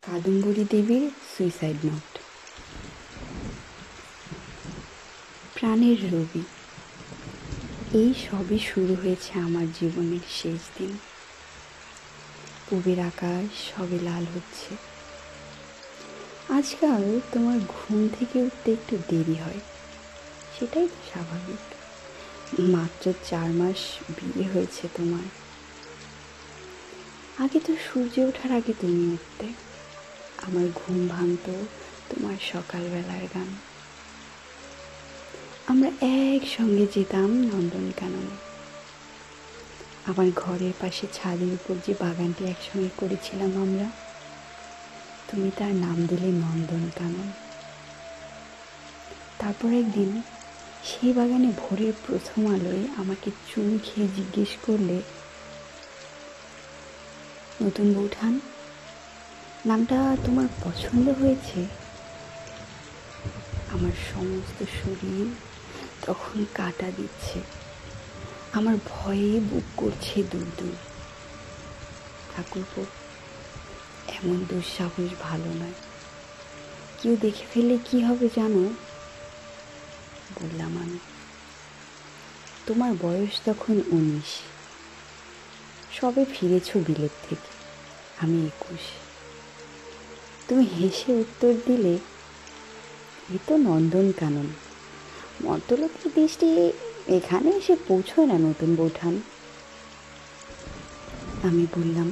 কাদম্বরী দেবীর suicide note. প্রাণের রবি, এই সবই শুরু হয়েছে আমার জীবনের শেষ দিন। পূবের আকাশ সবে লাল হচ্ছে। আজকাল তোমার ঘুম থেকে উঠতে একটু দেরি হয়, সেটাই তো স্বাভাবিক। মাত্র 4 মাস বিয়ে হয়েছে তোমার। আগে তো সূর্য ওঠার আগে তুমি উঠতে, আমার ঘুম ভাঙত তোমার সকালবেলার গান। আমরা একসঙ্গে যেতাম নন্দনকাননে। আমার ঘরের পাশে ছাদের উপর যে বাগানটি একসঙ্গে করেছিলাম আমরা, তুমি তার নাম দিলে নন্দনকানন। তারপর একদিন সেই বাগানে ভোরের প্রথম আলোয় আমাকে চুমু খেয়ে জিজ্ঞেস করলে, নতুন বৌঠান, নামটা তোমার পছন্দ হয়েছে? আমার সমস্ত শরীর তখন কাঁটা দিচ্ছে, আমার ভয়ে বুক করছে দূর দূর। ঠাকুরপো, এমন দুঃসাহস ভালো নয়, কেউ দেখে ফেললে কি হবে জানো? বললাম আমি। তোমার বয়স তখন 19, সবে ফিরেছ বিলেত থেকে, আমি 21। তুমি হেসে উত্তর দিলে, এ তো নন্দনকানন, মর্তলোকের দৃষ্টি এখানে এসে পৌঁছয় না নতুন বৌঠান। আমি বললাম,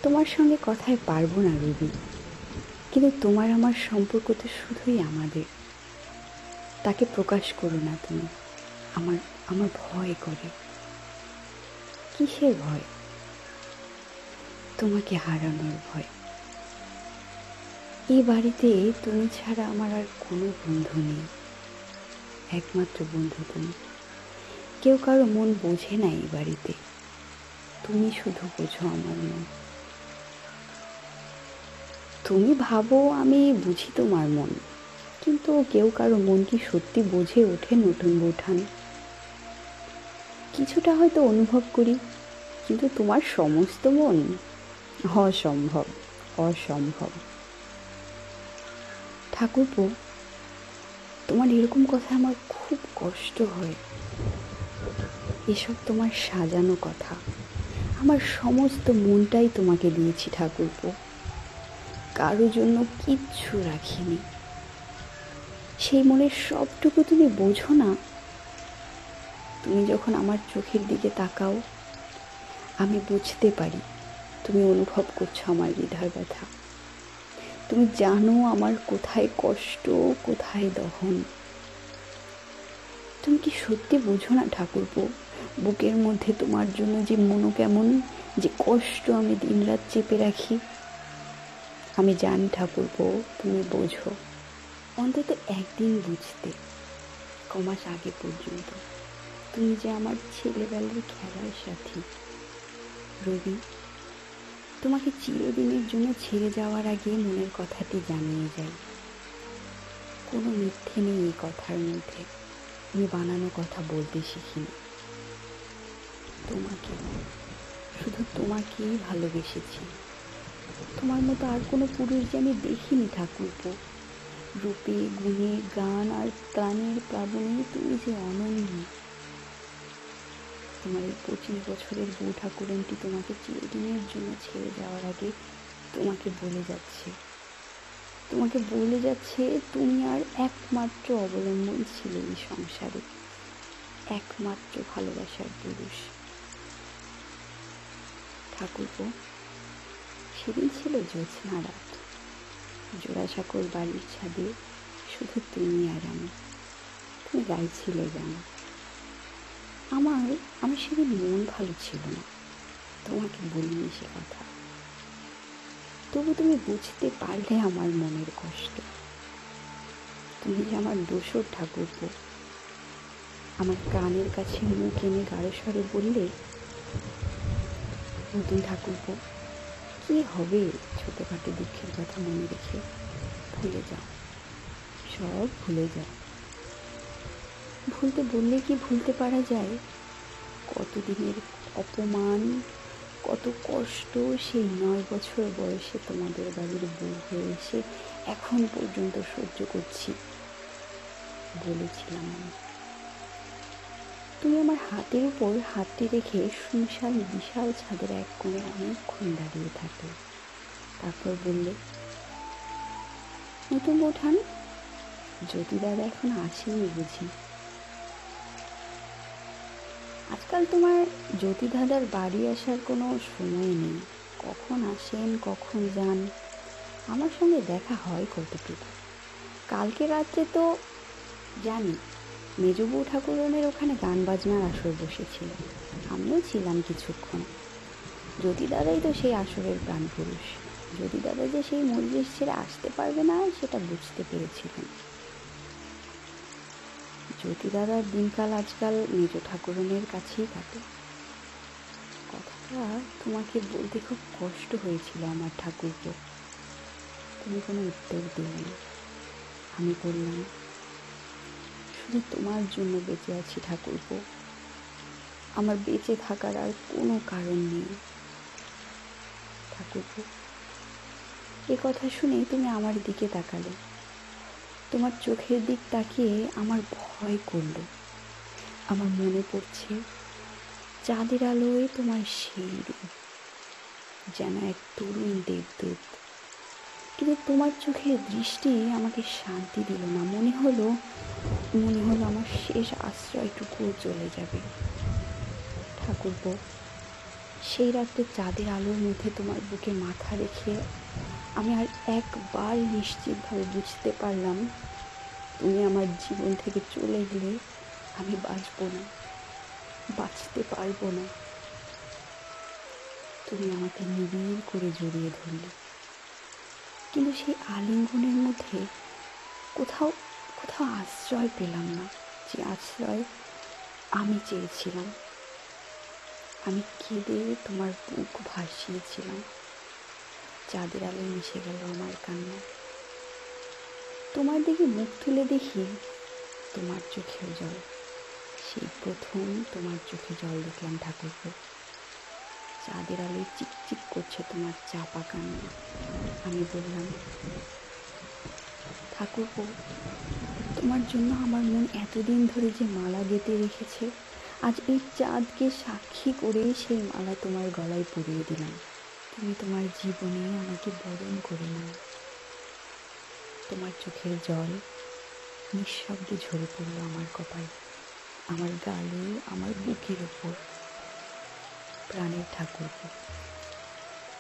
তোমার সঙ্গে কথায় পারবো না রবি, কিন্তু তোমার আমার সম্পর্ক তো শুধুই আমাদের, তাকে প্রকাশ করো না তুমি। আমার ভয় করে। কিসের ভয়? তোমাকে হারানোর ভয়। এই বাড়িতে তুমি ছাড়া আমার আর কোনো বন্ধু নেই, একমাত্র বন্ধু তুমি। কেউ কারো মন বোঝে না এই বাড়িতে, তুমি শুধু বোঝো আমার মন। তুমি ভাবো আমি বুঝি তোমার মন, কিন্তু কেউ কারো মন কি সত্যি বোঝে ওঠে নতুন বৌঠান? কিছুটা হয়তো অনুভব করি, কিন্তু তোমার সমস্ত মন অসম্ভব, অসম্ভব। ঠাকুরপো, তোমার এরকম কথা আমার খুব কষ্ট হয়। এসব তোমার সাজানো কথা, আমার সমস্ত মনটাই তোমাকে দিয়েছি ঠাকুরপো, কারো জন্য কিচ্ছু রাখিনি। সেই মনের সবটুকু তুমি বোঝো না? তুমি যখন আমার চোখের দিকে তাকাও, আমি বুঝতে পারি তুমি অনুভব করছো আমার হৃদয়ের ব্যথা। তুমি জানো আমার কোথায় কষ্ট, কোথায় দহন। তুমি কি সত্যি বোঝো না ঠাকুরপো, বুকের মধ্যে তোমার জন্য যে মনো কেমন, যে কষ্ট আমি দিনরাত চেপে রাখি? আমি জানি ঠাকুরপো তুমি বোঝো, অন্তত একদিন বুঝতে। কমাস আগে পর্যন্ত তুমি যে আমার ছেলেবেলার খেলার সাথী। রবি, তোমাকে চিরদিনের জন্য ছেড়ে যাওয়ার আগে মনের কথাটি জানিয়ে যাই। কোনো মিথ্যে নেই এই কথার মধ্যে, আমি বানানো কথা বলতে শিখিনি। তোমাকে, শুধু তোমাকেই ভালোবেসেছি। তোমার মতো আর কোনো পুরুষ যে আমি দেখিনি ঠাকুরপো। রূপে, গুণে, গান আর প্রাণের প্লাবনে তুমি যে অনন্য। তোমার এই 25 বছরের বউ ঠাকুরনটি তোমাকে চিরদিনের জন্য ছেড়ে যাওয়ার আগে তোমাকে বলে যাচ্ছে, তুমি আর একমাত্র অবলম্বন ছিলে এই সংসারে, একমাত্র ভালোবাসার পুরুষ। ঠাকুরপো, সেদিন ছিল জ্যোৎস্না রাত। জোড়াসাঁকোর বাড়ির ছাদে শুধু তুমি আর আমি। তুমি গাইছিলে গান। আমার সেদিন মন ভালো ছিল না, তোমাকে বলিনি সে কথা। তবু তুমি বুঝতে পারলে আমার মনের কষ্ট। তুমি যে আমার দোসর ঠাকুরপো। আমার কানের কাছে মুখ এনে গাঢ় স্বরে বললে, নতুন ঠাকুরপো, কি হবে ছোটখাটো দুঃখের কথা মনে রেখে? ভুলে যাও, সব ভুলে যাও। ভুলতে বললে কি ভুলতে পারা যায়? কতদিনের অপমান, কত কষ্ট সেই 9 বছর বয়সে তোমাদের বাড়ির বউ হয়ে এসে এখন পর্যন্ত সহ্য করছি বলেছিলাম আমি। তুমি আমার হাতের উপর হাতটি রেখে শুনশান বিশাল ছাদের এক কোণে অনেকক্ষণ দাঁড়িয়ে থাকলে। তারপর বললে, নতুন বৌঠান, জ্যোতি দাদা এখন আসেনি বুঝি? আজকাল তোমার জ্যোতি দাদার বাড়ি আসার কোনো সময় নেই। কখন আসেন কখন যান, আমার সঙ্গে দেখা হয় কতটুকু। কালকে রাত্রে তো জানি মেজ বউ ঠাকুরনের ওখানে গান বাজনার আসর বসেছিল, আমিও ছিলাম কিছুক্ষণ। জ্যোতি দাদাই তো সেই আসরের প্রাণপুরুষ। জ্যোতি দাদা যে সেই মজলিস ছেড়ে আসতে পারবে না সেটা বুঝতে পেরেছিলেন। জ্যোতি দাদার দিনকাল আজকাল মেজ ঠাকুরনের কাছেই কাটে। কথাটা তোমাকে বলতে খুব কষ্ট হয়েছিল আমার ঠাকুরকে। তুমি কোনো উত্তর দিলে না। আমি বললাম, শুধু তোমার জন্য বেঁচে আছি ঠাকুরপো, আমার বেঁচে থাকার আর কোনো কারণ নেই। ঠাকুরপো, এ কথা শুনে তুমি আমার দিকে তাকালে। তোমার চোখের দিক তাকিয়ে আমার ভয় করলো। আমার মনে পড়ছে চাঁদের আলোয় তোমার সেই রূপ, যেন এক তরুণ দেবদূত। কিন্তু তোমার চোখের দৃষ্টি আমাকে শান্তি দিল না। মনে হলো আমার শেষ আশ্রয়টুকুও চলে যাবে। ঠাকুরপো, সেই রাতে চাঁদের আলোর মধ্যে তোমার বুকে মাথা রেখে আমি আর একবার নিশ্চিতভাবে বুঝতে পারলাম, তুমি আমার জীবন থেকে চলে গেলে আমি বাঁচতে পারবো না। তুমি আমাকে নিবিড় করে জড়িয়ে ধরলে, কিন্তু সেই আলিঙ্গনের মধ্যে কোথাও আশ্রয় পেলাম না, যে আশ্রয় আমি চেয়েছিলাম। আমি কেঁদে তোমার বুক ভাসিয়েছিলাম। চাঁদের আলো মিশে গেল আমার কান্নায়। তোমার দিকে মুখ তুলে দেখি তোমার চোখের জল। সেই প্রথম তোমার চোখে জল দেখলাম ঠাকুরপো। চাঁদের আলোয় চিকচিক করছে তোমার চাপা কান্না। আমি বললাম, ঠাকুরপো, তোমার জন্য আমার মন এতদিন ধরে যে মালা গেঁথে রেখেছে, আজ এই চাঁদকে সাক্ষী করে সেই মালা তোমার গলায় পরিয়ে দিলাম। তুমি তোমার জীবনে আমাকে বরণ করে নাও। তোমার চোখের জল নিঃশব্দে ঝরে পড়ল আমার কপালে, আমার গালে, আমার বুকের ওপর। প্রাণের ঠাকুরপো,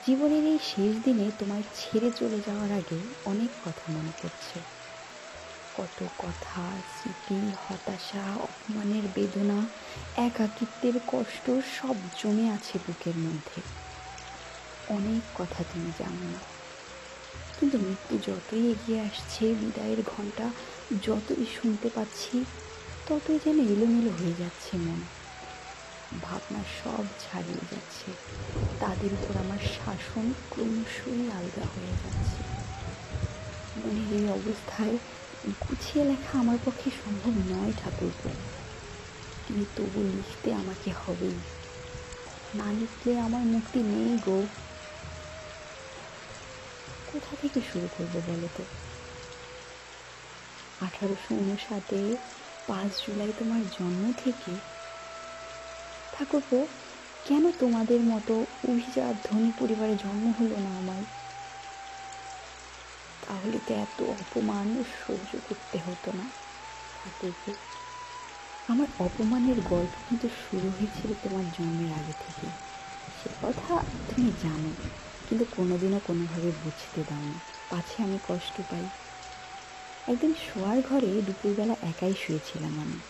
জীবনের এই শেষ দিনে তোমায় ছেড়ে চলে যাওয়ার আগে অনেক কথা মনে পড়ছে। কত কথা, স্মৃতি, হতাশা, অপমানের বেদনা, একাকিত্বের কষ্ট সব জমে আছে বুকের মধ্যে। অনেক কথা তুমি জানো না, কিন্তু মৃত্যু যতই এগিয়ে আসছে, বিদায়ের ঘণ্টা যতই শুনতে পাচ্ছি, ততই যেন এলোমেলো হয়ে যাচ্ছে মন। ভাবনা সব ছাড়িয়ে যাচ্ছে, তাদের উপর আমার শাসন ক্রমশই আলগা হয়ে যাচ্ছে। মনের এই অবস্থায় গুছিয়ে লেখা আমার পক্ষে সম্ভব নয় ঠাকুরপো, কিন্তু তবু লিখতে আমাকে হবেই। না লিখলে আমার মুক্তি নেই গো। কোথা থেকে শুরু করবো বলো তো? 1859 5 জুলাই তোমার জন্ম থেকে। ঠাকুরপো, কেন তোমাদের মতো অভিজাত ধনী পরিবারে জন্ম হলো না আমার? তাহলে তো এত অপমান সহ্য করতে হতো না। ঠাকুরপো, আমার অপমানের গল্প কিন্তু শুরু হয়েছিল তোমার জন্মের আগে থেকে। সে কথা তুমি জানো, কিন্তু কোনোদিনও কোনোভাবে বুঝতে দাও না, পাছে আমি কষ্ট পাই। একদিন শোয়ার ঘরে দুপুরবেলা একাই শুয়েছিলাম আমি।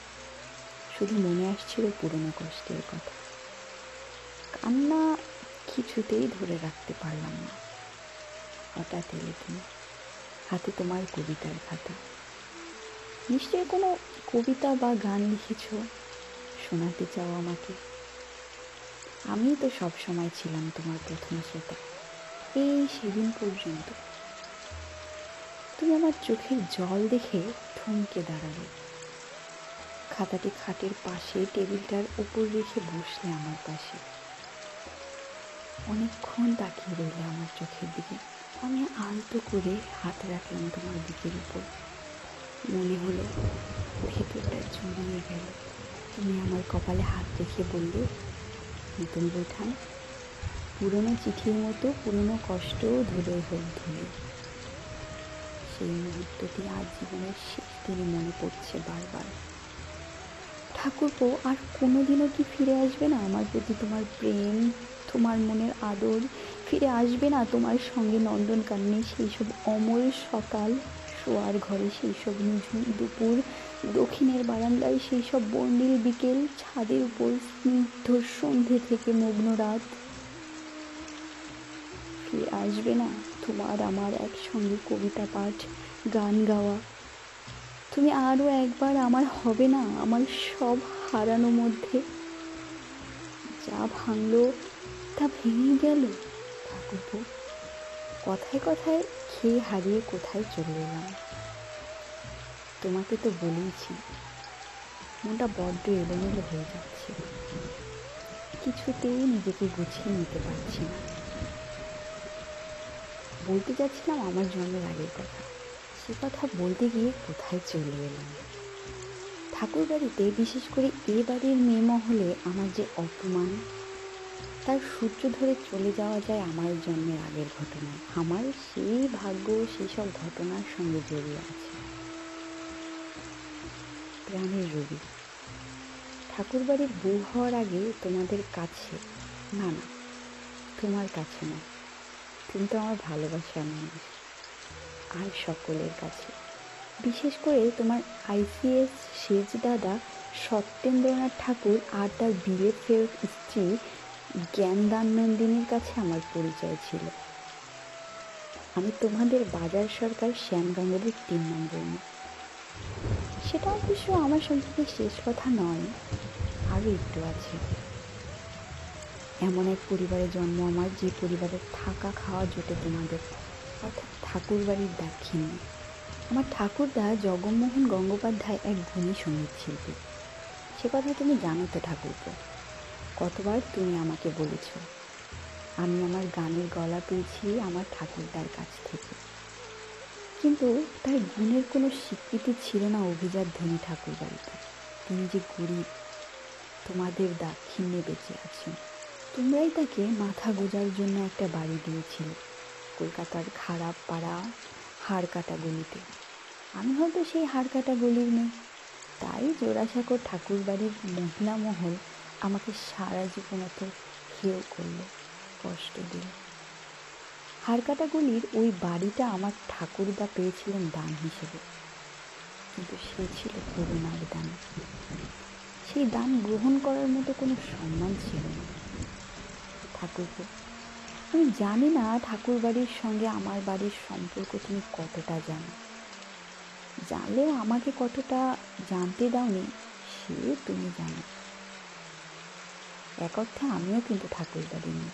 শুধু মনে আসছিল পুরনো কষ্টের কথা। কান্না কিছুতেই ধরে রাখতে পারলাম না। হঠাৎ এলে তুমি, হাতে তোমার কবিতার খাতা। নিশ্চয়ই কোনো কবিতা বা গান লিখেছ, শোনাতে চাও আমাকে। আমি তো সব সময় ছিলাম তোমার প্রথম শ্রোতা, এই সেদিন পর্যন্ত। তুমি আমার চোখের জল দেখে থমকে দাঁড়ালে। খাতাটি খাটের পাশে টেবিলটার উপর রেখে বসলে আমার পাশে। অনেকক্ষণ তাকিয়ে রইলে আমার চোখের দিকে। আমি আলতো করে হাত রাখলাম তোমার বুকের উপর। মনে হলো ভেতরটা জড়িয়ে গেল। তুমি আমার কপালে হাত রেখে বললে, নতুন বৈঠান, পুরনো চিঠির মতো পুরনো কষ্টও ধুলোয় হোক ধুলো। সেই মুহূর্তটি আজ জীবনের শেষ দিনে মনে পড়ছে বারবার। ঠাকুরপো, আর কোনোদিনও কি ফিরে আসবে না আমার প্রতি তোমার প্রেম, তোমার মনের আদর? ফিরে আসবে না তোমার সঙ্গে নন্দনকাননে সেই সব অমল সকাল, শোয়ার ঘরে সেই সব নিঝুম দুপুর, দক্ষিণের বারান্দায় সেই সব বর্ণিল বিকেল, ছাদের উপর স্নিগ্ধ সন্ধে থেকে মগ্ন রাত? ফিরে আসবে না তোমার আমার একসঙ্গে কবিতা পাঠ, গান গাওয়া? তুমি আরও একবার আমার হবে না আমার সব হারানো মধ্যে? যা ভাঙলো তা ভেঙে গেল ঠাকুরপো। কথায় কথায় খেয়ে হারিয়ে কোথায় চলে এলাম। তোমাকে তো বলেইছি, মনটা বড্ড এলোমেলো হয়ে যাচ্ছে। কিছুতেই নিজেকে গুছিয়ে নিতে পারছি না। বলতে যাচ্ছিলাম আমার জন্মের আগের কথা, সে কথা বলতে গিয়ে কোথায় চলে এলাম। ঠাকুর বাড়িতে, বিশেষ করে এ বাড়ির মেয়ে মহলে আমার যে অপমান, তার সূত্র ধরে চলে যাওয়া যায় আমার জন্মের আগের ঘটনায়। আমার সেই ভাগ্য সেই সব ঘটনার সঙ্গে জড়িয়ে আছে। প্রাণের রবি, ঠাকুর বাড়ির বউ হওয়ার আগে তোমাদের কাছে, না না তোমার কাছে না, তুমি তো আমার ভালোবাসার মানুষ, আর সকলের কাছে, বিশেষ করে তোমার আইসিএস সেজ দাদা সত্যেন্দ্রনাথ ঠাকুর আর তার বিলেত ফেরত স্ত্রী জ্ঞানদান নন্দিনীর কাছে আমার পরিচয় ছিল। আমি তোমাদের বাজার সরকার শ্যাম গাঙ্গুলির 3 নম্বর মেয়ে। সেটা অবশ্য আমার সম্পর্কে শেষ কথা নয়, আরও একটু আছে। এমন এক পরিবারে জন্ম আমার, যে পরিবারের থাকা খাওয়া জোটে তোমাদের, অর্থাৎ ঠাকুর বাড়ির দাক্ষিণ্যে। আমার ঠাকুরদা জগমোহন গঙ্গোপাধ্যায় এক গুণী সঙ্গীত শিল্পী। সে কথা তুমি জানো তো ঠাকুরপো। কতবার তুমি আমাকে বলেছ আমি আমার গানের গলা পেয়েছি আমার ঠাকুরদার কাছ থেকে। কিন্তু তার গুণের কোনো স্বীকৃতি ছিল না অভিজাত ধনী ঠাকুর বাড়িতে। তিনি যে গরিব, তোমাদের দাক্ষিণ্যে বেঁচে আছেন। তোমরাই তাকে মাথা গোজার জন্য একটা বাড়ি দিয়েছিলে কলকাতার খারাপ পাড়া হাড়কাটা গলিতে। আমি হয়তো সেই হাড়কাটা গলির মেয়ে, তাই জোড়াসাঁকোর ঠাকুর বাড়ির মহিলা মহল আমাকে সারা জীবন এত হেয় করল, কষ্ট দিল। হাড়কাটা গলির ওই বাড়িটা আমার ঠাকুরদা পেয়েছিলেন দান হিসেবে, কিন্তু সে ছিল করুণার দান। সেই দান গ্রহণ করার মতো কোনো সম্মান ছিল না। ঠাকুরপো, আমি জানি না ঠাকুর বাড়ির সঙ্গে আমার বাড়ির সম্পর্ক তুমি কতটা জানো। জানলেও আমাকে কতটা জানতে দাওনি সে তুমি জানো। এক অর্থে আমিও কিন্তু ঠাকুর বাড়ি নিই,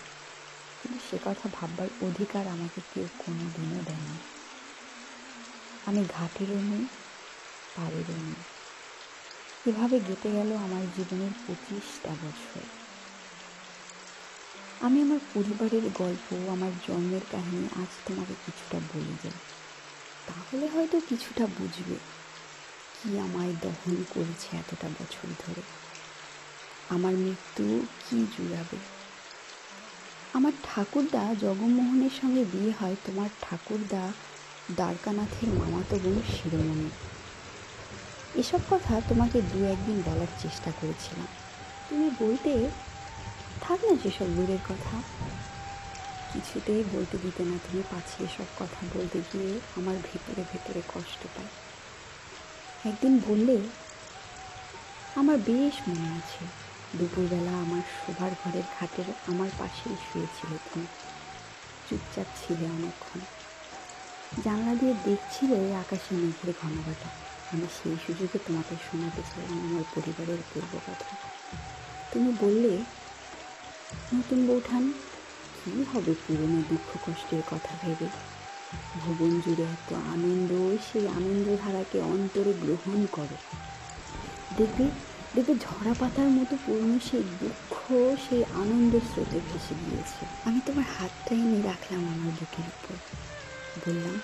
কিন্তু সে কথা ভাববার অধিকার আমাকে কেউ কোনো দিনও দেয়নি। আমি ঘাটেরও নেই, পাড়েরও নেই। এভাবে কেটে গেল আমার জীবনের 25টা বছর। আমি আমার পরিবারের গল্প, আমার জন্মের কাহিনী আজ তোমাকে কিছুটা বলে যাই, তাহলে হয়তো কিছুটা বুঝবে কি আমায় দহন করেছে এতটা বছর ধরে, আমার মৃত্যু কি জুড়াবে। আমার ঠাকুরদা জগমোহনের সঙ্গে বিয়ে হয় তোমার ঠাকুরদা দ্বারকানাথের মামাতো বোন শিরোমণি। এসব কথা তোমাকে 2-1 দিন বলার চেষ্টা করেছিলাম, তুমি বলতে থাক না সেসব দূরের কথা। কিছুতেই বলতে দিতে না তুমি, পাছি এসব কথা বলতে গিয়ে আমার ভেতরে ভেতরে কষ্ট পাই। একদিন বললে, আমার বেশ মনে আছে, দুপুরবেলা আমার শোবার ঘরের খাটের আমার পাশেই শুয়েছিলে তুমি। চুপচাপ ছিলে অনেকক্ষণ, জানলা দিয়ে দেখছিলে আকাশে মেঘের ঘনঘটা। আমি সেই সুযোগে তোমাকে শোনাতে চাইলাম আমার পরিবারের পূর্ব কথা। তুমি বললে, নতুন বৌঠান, কী হবে পুরনো দুঃখ কষ্টের কথা ভেবে? ভুবন জুড়ে এত আনন্দ, সেই আনন্দধারাকে অন্তরে গ্রহণ করো। দেখবে দেখবে ঝরা পাতার মতো পুরনো সেই দুঃখ সেই আনন্দ স্রোতে ভেসে গিয়েছে। আমি তোমার হাতটা এনে রাখলাম আমার বুকের উপর, বললাম,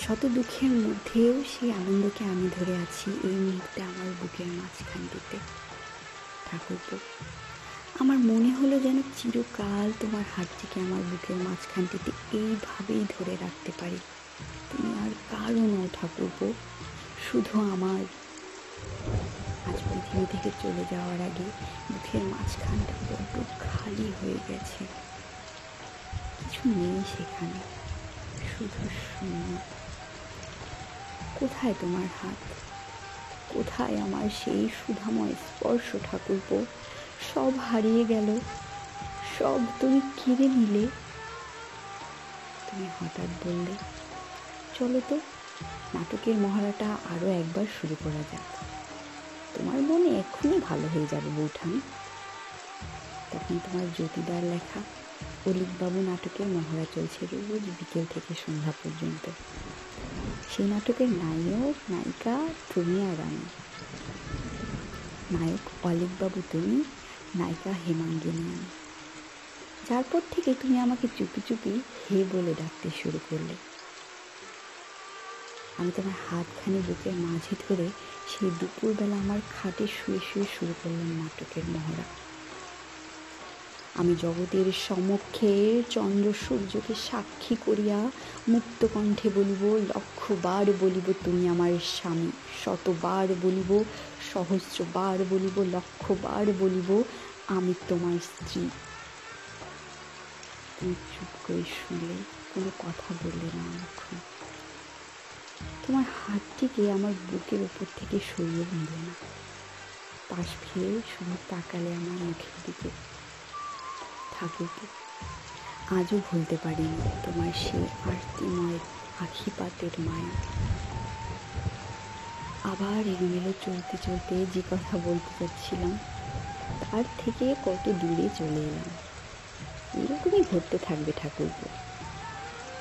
শত দুঃখের মধ্যেও সেই আনন্দকে আমি ধরে আছি এই মুহূর্তে আমার বুকের মাঝখানটিতে। ঠাকুরপো, আমার মনে হলো যেন চিরকাল তোমার হাতটিকে আমার বুকের মাঝখানটিতে এইভাবেই ধরে রাখতে পারি। তুমি আর কারো নও ঠাকুরপো, শুধু আমার। আজ পৃথিবী থেকে চলে যাওয়ার আগে বুকের মাঝখানটা বড্ড খালি হয়ে গেছে, কিছু নেই সেখানে, শুধু শূন্য। কোথায় তোমার হাত? কোথায় আমার সেই সুধাময় স্পর্শ ঠাকুরপো? সব হারিয়ে গেল, সব তুমি কেড়ে নিলে। তুমি হঠাৎ বললে, চলো তো নাটকের মহড়াটা আরো একবার শুরু করা যাক, তোমার মনে এক্ষুনি ভালো হয়ে যাবে বৌঠান। তখন তোমার জ্যোতিদার লেখা অলিকবাবু নাটকের মহড়া চলছে রোজ বিকেল থেকে সন্ধ্যা পর্যন্ত। সেই নাটকের নায়ক নায়িকা তুমি আর আমি। নায়ক অলিকবাবু তুমি, নায়িকা হেমাঙ্গিনী আমি। যারপর থেকে তুমি আমাকে চুপি চুপি হে বলে ডাকতে শুরু করলে। আমি তোমার হাতখানি বুকের মাঝে ধরে সেই দুপুরবেলা আমার খাটে শুয়ে শুয়ে শুরু করলাম নাটকের মহড়া। আমি জগতের সমক্ষে চন্দ্র সূর্যকে সাক্ষী করিয়া মুক্ত কণ্ঠে বলিব, 1,00,000 বার বলিব তুমি আমার স্বামী, 100বার বলিব, সহস্রবার বলিব, 1,00,000 বার বলিব আমি তোমার স্ত্রী। তুমি চুপ করে শুনলে, কোনো কথা বললে না অনেকক্ষণ। তোমার হাতটিকে আমার বুকের উপর থেকে সরিয়ে নিলে না, পাশ ফিরে শুধু তাকালে আমার মুখের দিকে। ঠাকুরকে আজও ভুলতে পারিনি তোমার সেই আরতিময় আখিপাতের মায়া। আবার এলোমেলো চলতে চলতে যে কথা বলতে চাচ্ছিলাম তার থেকে কত দূরে চলে এলাম। এরকমই ঘটতে থাকবে ঠাকুরপো।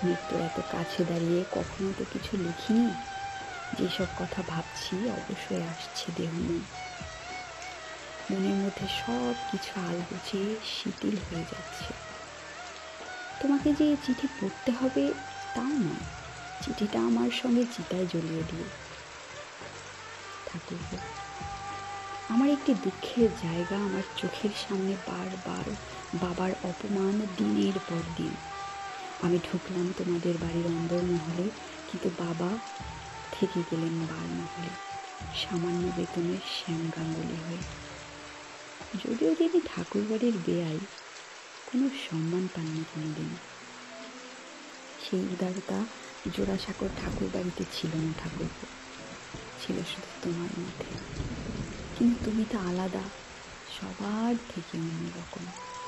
মৃত্যু এত কাছে দাঁড়িয়ে কখনো তো কিছু লিখিনি। যেসব কথা ভাবছি অবশ্যই আসছে দেহ মন। মনের মধ্যে সব কিছু আলগোছে শিথিল হয়ে যাচ্ছে। তোমাকে যে চিঠি পড়তে হবে তাও নয়, চিঠিটা আমার সঙ্গে চিতায় জ্বলিয়ে দিয়ে। ঠাকুরপো, আমার একটি দুঃখের জায়গা আমার চোখের সামনে বারবার বাবার অপমান দিনের পর দিন। আমি ঢুকলাম তোমাদের বাড়ির অন্দরমহলে, কিন্তু বাবা থেকে গেলেন বারমহলে, সামান্য বেতনের শ্যাম গাঙ্গুলি হয়ে। যদিও তিনি ঠাকুর বাড়ির বেয়াই, কোনো সম্মান পাননি কোনোদিন। সেই উদারতা জোড়াসাঁকোর ঠাকুর বাড়িতে ছিল না ঠাকুরপো, ছিল শুধু তোমার মধ্যে। কিন্তু তুমি তো আলাদা, সবার থেকে অন্যরকম।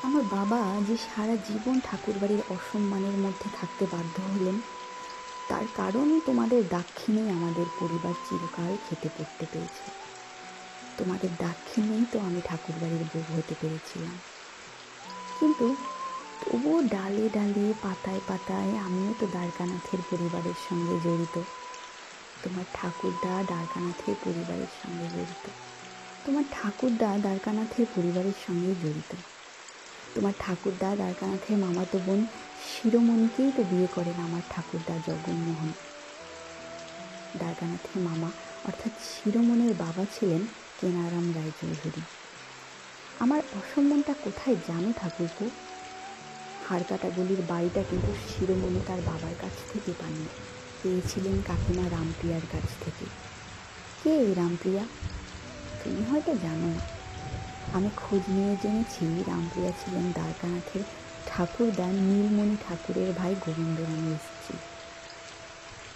আমার বাবা যে সারা জীবন ঠাকুর বাড়ির অসম্মানের মধ্যে থাকতে বাধ্য হলেন, তার কারণ তোমাদের দাক্ষিণেই আমাদের পরিবার চিরকাল খেতে পড়তে পেয়েছে। তোমাদের দাক্ষিণেই তো আমি ঠাকুর বাড়ির বউ হতে পেরেছিলাম। কিন্তু তবুও ডালে ডালে পাতায় পাতায় আমিও তো দ্বারকানাথের পরিবারের সঙ্গে জড়িত। তোমার ঠাকুরদা দ্বারকানাথের পরিবারের সঙ্গে জড়িত। তোমার ঠাকুরদা দ্বারকানাথের পরিবারের সঙ্গে জড়িত। তোমার ঠাকুরদা দ্বারকানাথের মামাতো বোন শিরোমণিকেই তো বিয়ে করেন আমার ঠাকুরদা জগন্মোহন। দ্বারকানাথের মামা অর্থাৎ শিরোমণির বাবা ছিলেন কেনারাম রায়চৌধুরী। আমার অসম্মানটা কোথায় জানো ঠাকুরপো? হাড়কাটাগুলির বাড়িটা কিন্তু শিরোমণি তার বাবার কাছ থেকে পাননি, পেয়েছিলেন কাকিমা রামপ্রিয়ার কাছ থেকে। কে এই রামপ্রিয়া? তুমি হয়তো জানো না। আমি খোঁজ নিয়ে জেনেছি রামপ্রিয়া ছিলেন দ্বারকানাথের ঠাকুরদা নীলমণি ঠাকুরের ভাই গোবিন্দরামের স্ত্রী।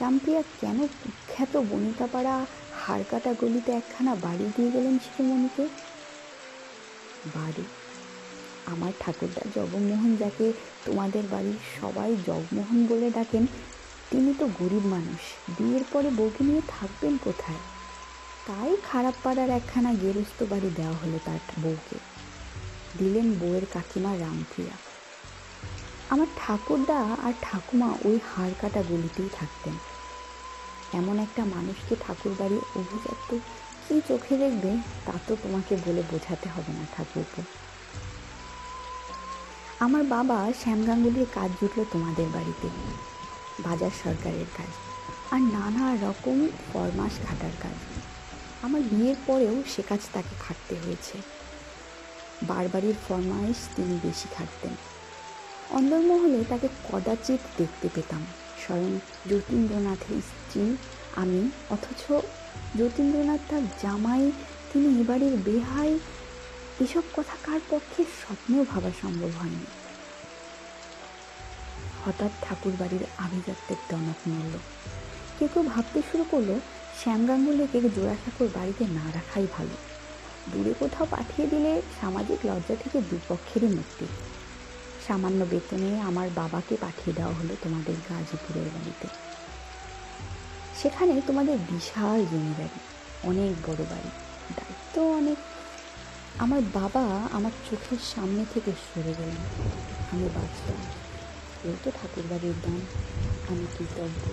রামপ্রিয়া কেন কুখ্যাত বনিতাপাড়া হাড়কাটা গলিতে একখানা বাড়ি দিয়ে গেলেন শিরোমণিকে? বাড়ি? আমার ঠাকুরদা জগমোহন, যাকে তোমাদের বাড়ির সবাই জগমোহন বলে ডাকেন, তিনি তো গরিব মানুষ, বিয়ের পরে বউকে নিয়ে থাকবেন কোথায়? তাই খারাপ পাড়ার একখানা গেরস্ত বাড়ি দেওয়া হলো তার বউকে। দিলেন বউয়ের কাকিমা রামপ্রিয়া। আমার ঠাকুরদা আর ঠাকুমা ওই হাড়কাটা গলিতেই থাকতেন। এমন একটা মানুষকে ঠাকুর বাড়ির অভিজাত্য কী চোখে দেখবে তা তো তোমাকে বলে বোঝাতে হবে না ঠাকুরপো। আমার বাবা শ্যাম গাঙ্গুলির কাজ জুটল তোমাদের বাড়িতে, বাজার সরকারের কাজ আর নানা রকম ফরমাস খাটার কাজ। আমার বিয়ের পরেও সে কাজ তাকে খাটতে হয়েছে। বারবাড়ির ফরমাইশ তিনি বেশি খাটতেন। অন্দরমহলে তাকে কদাচিৎ দেখতে পেতাম, স্বয়ং যতীন্দ্রনাথের স্ত্রী আমি, অথচ যতীন্দ্রনাথ তার জামাই, তিনি এবাড়ির বেহাই, এসব কথা কার পক্ষে স্বপ্নেও ভাবা সম্ভব হয়নি। হঠাৎ ঠাকুর বাড়ির আভিজাত্যের টনক নড়ল। কেউ কেউ ভাবতে শুরু করলো শ্যাম গাঙ্গুলিকে জোড়াসাঁকোর বাড়িতে না রাখাই ভালো, দূরে কোথাও পাঠিয়ে দিলে সামাজিক লজ্জা থেকে দুপক্ষেরই মুক্তি। সামান্য বেতনে আমার বাবাকে পাঠিয়ে দেওয়া হলো তোমাদের গাজীপুরের বাড়িতে। সেখানে তোমাদের বিশাল জমিদারি, অনেক বড় বাড়ি, দায়িত্ব অনেক। আমার বাবা আমার চোখের সামনে থেকে সরে গেলেন। আমি বাঁচলাম, এই তো ঠাকুর বাড়ির দান, আমি কৃতজ্ঞ।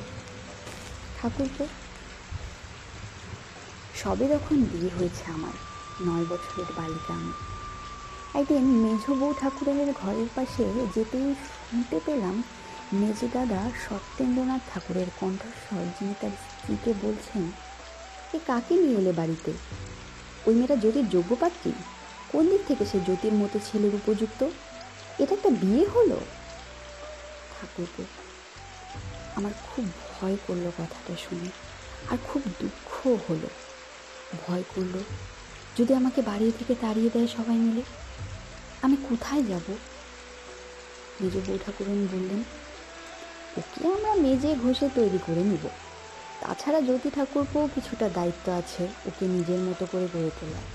ঠাকুরপো, সবে যখন বিয়ে হয়েছে আমার, 9 বছরের বালিকা আমি, একদিন মেজ বউ ঠাকুরের ঘরের পাশে যেতেই শুনতে পেলাম মেজে দাদা সত্যেন্দ্রনাথ ঠাকুরের কণ্ঠস্বর, যিনি তার স্ত্রীকে বলছেন, এ কাকে নিয়ে এলে বাড়িতে? ওই মেয়েটা জ্যোতির যোগ্য পাত্রী? কোন দিক থেকে সে জ্যোতির মতো ছেলের উপযুক্ত? এটা একটা বিয়ে হলো? ঠাকুরপো, আমার খুব ভয় করলো কথাটা শুনে, আর খুব দুঃখ হলো। ভয় করলো যদি আমাকে বাড়ি থেকে তাড়িয়ে দেয় সবাই মিলে, আমি কোথায় যাব? মেজ বউ ঠাকুরন বললেন, ওকে আমরা মেজে ঘষে তৈরি করে নিব। তাছাড়া জ্যোতি ঠাকুরপো কিছুটা দায়িত্ব আছে ওকে নিজের মতো করে গড়ে তোলার।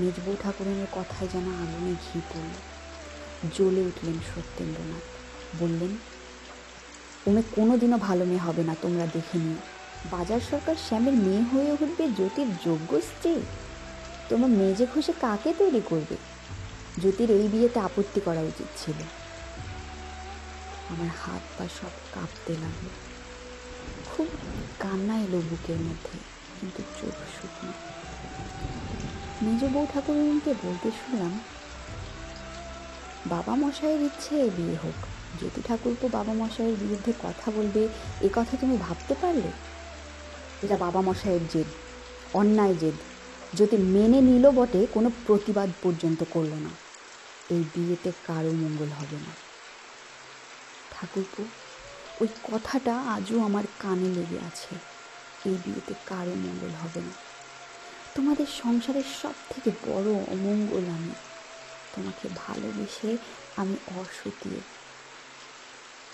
মেজ বউ ঠাকুরনের কথায় যেন আগুনে ঘি পড়ল। জ্বলে উঠলেন সত্যেন্দ্রনাথ, বললেন, ওমে কোনোদিনও ভালো মেয়ে হবে না, তোমরা দেখে নিও। বাজার সরকার শ্যামের মেয়ে হয়ে উঠবে জ্যোতির যোগ্য স্ত্রী? তোমরা মেজে ঘষে কাকে তৈরি করবে? জ্যোতির এই বিয়েতে আপত্তি করা উচিত ছিল। আমার হাত পা সব কাঁপতে লাগলো, খুব কান্না এলো বুকের মধ্যে, কিন্তু চোখ শুকনো। মেজ বউ ঠাকুরকে বলতে শুনলাম, বাবা মশাইয়ের ইচ্ছে এ বিয়ে হোক। জ্যোতি ঠাকুরপো বাবা মশাইয়ের বিরুদ্ধে কথা বলবে, এ কথা তুমি ভাবতে পারলে? এটা বাবা মশাইয়ের জেদ, অন্যায় জেদ। জ্যোতি মেনে নিল বটে, কোনো প্রতিবাদ পর্যন্ত করল না। এই বিয়েতে কারো মঙ্গল হবে না। ঠাকুরপো, ওই কথাটা আজও আমার কানে লেগে আছে। এই বিয়েতে কারো মঙ্গল হবে না। তোমাদের সংসারের সব থেকে বড় অমঙ্গল আমি। তোমাকে ভালোবেসে আমি অসতী,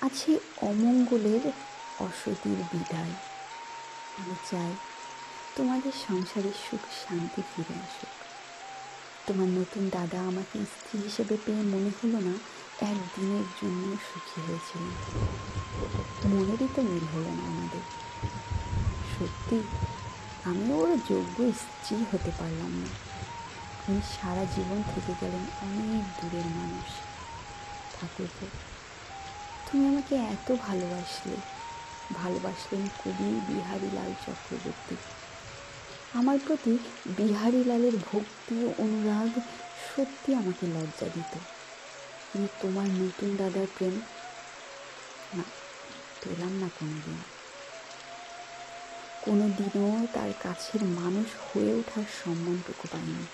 আছে অমঙ্গলের অসতীর বিদায়। আমি চাই তোমাদের সংসারে সুখ শান্তি ফিরে আসুক। তোমার নতুন দাদা আমাকে স্ত্রী হিসেবে পেয়ে মনে হলো না একদিনের জন্য সুখী হয়েছিলেন। মনেরই তো মিল হলো না আমাদের। সত্যি আমিও ওর যোগ্য স্ত্রী হতে পারলাম না। উনি সারা জীবন থেকে গেলেন অনেক দূরের মানুষ। ঠাকুরপো, তুমি আমাকে এত ভালোবাসলেন কবি বিহারীলাল চক্রবর্তী। আমার প্রতি বিহারীলালের ভক্তি ও অনুরাগ সত্যি আমাকে লজ্জা দিত। কিন্তু তোমার নতুন দাদার প্রেম না, পেলাম না কোনোদিনও তার কাছের মানুষ হয়ে ওঠার সম্মানটুকু পাইনি।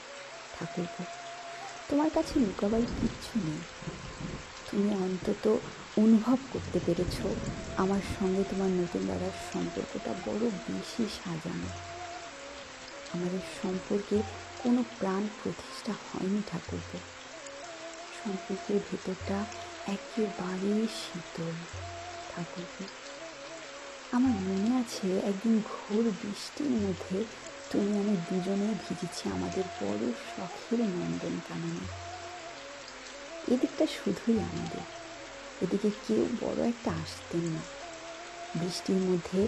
ঠাকুরপো, তোমার কাছে লুকাবার কিচ্ছু নেই। তুমি অন্তত অনুভব করতে পেরেছ আমার সঙ্গে তোমার নতুন দাদার সম্পর্কটা বড় বেশি সাজানো। আমাদের সম্পর্কে কোনো প্রাণ প্রতিষ্ঠা হয়নি ঠাকুরপো। সম্পর্কের ভেতরটা একেবারে শীতল। ঠাকুরপো, আমার মনে আছে একদিন ঘোর বৃষ্টির মধ্যে তুমি আমি দুজনে ভিজেছি আমাদের বড় শখের নন্দনকাননে। এদিকটা শুধুই আমাদের, এদিকে কেউ বড় একটা আসতেন না। বৃষ্টির মধ্যে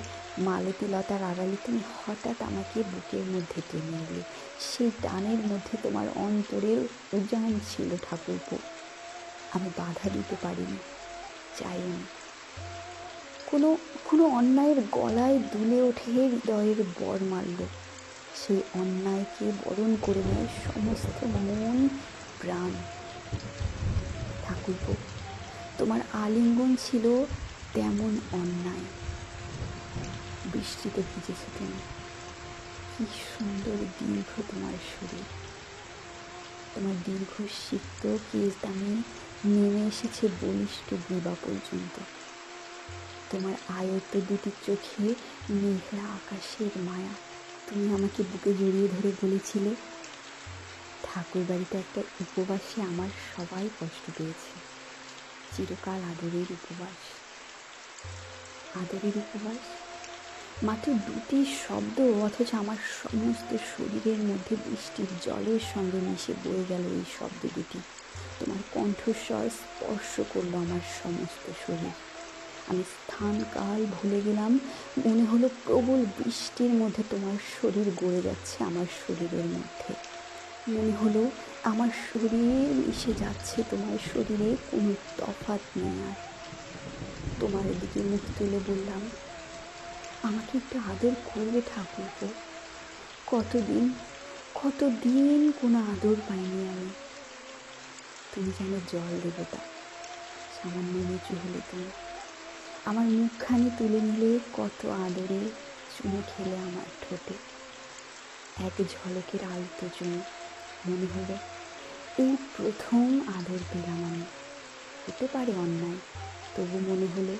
মালতী লতার আড়ালে তুমি হঠাৎ আমাকে বুকের মধ্যে টেনে এলে। সেই টানের মধ্যে তোমার অন্তরের উজান ছিল ঠাকুরপো। আমি বাধা দিতে পারিনি, চাইনি। কোনো অন্যায়ের গলায় দুলে ওঠে হৃদয়ের বর মারল। সেই অন্যায়কে বরণ করে নেয় সমস্ত মন প্রাণ। ঠাকুরপো, তোমার আলিঙ্গন ছিল তেমন অন্যায়। বৃষ্টিতে ভিজেছে তুমি, কি সুন্দর দীর্ঘ তোমার শরীর। তোমার দীর্ঘ সিক্ত কেশদানি নেমে এসেছে বলিষ্ঠ গ্রীবা পর্যন্ত। তোমার আয়ত দুটি চোখে মেঘলা আকাশের মায়া। তুমি আমাকে বুকে জড়িয়ে ধরে বলেছিলে, ঠাকুর বাড়িতে একটা উপবাসে আমার সবাই কষ্ট পেয়েছে, চিরকাল আদরের উপবাস। আদরের উপবাস, মাত্র দুটি শব্দ, অথচ আমার সমস্ত শরীরের মধ্যে বৃষ্টির জলের সঙ্গে মিশে বয়ে গেল এই শব্দ দুটি। তোমার কণ্ঠস্বর স্পর্শ করলো আমার সমস্ত শরীর। আমি স্থান কাল ভুলে গেলাম। মনে হলো প্রবল বৃষ্টির মধ্যে তোমার শরীর গড়ে যাচ্ছে আমার শরীরের মধ্যে। মনে হলো আমার শরীর মিশে যাচ্ছে তোমার শরীরে, কোনো তফাৎ নেই আর। তোমার দিকে মুখ তুলে বললাম, আমাকে একটু আদর করবে ঠাকুরপো? কতদিন কোনো আদর পাইনি আমি। তুমি যেন জল দেবতা, সামান্য নিচু হলে তুমি। আমার মুখখানি তুলে নিলে কত আদরে চুমু খেলে আমার ঠোঁটে। এক ঝলকের আলতো চুমু। মনে হলো এই প্রথম আদর পেলাম আমি। হতে পারে অন্যায়, তবু মনে হলো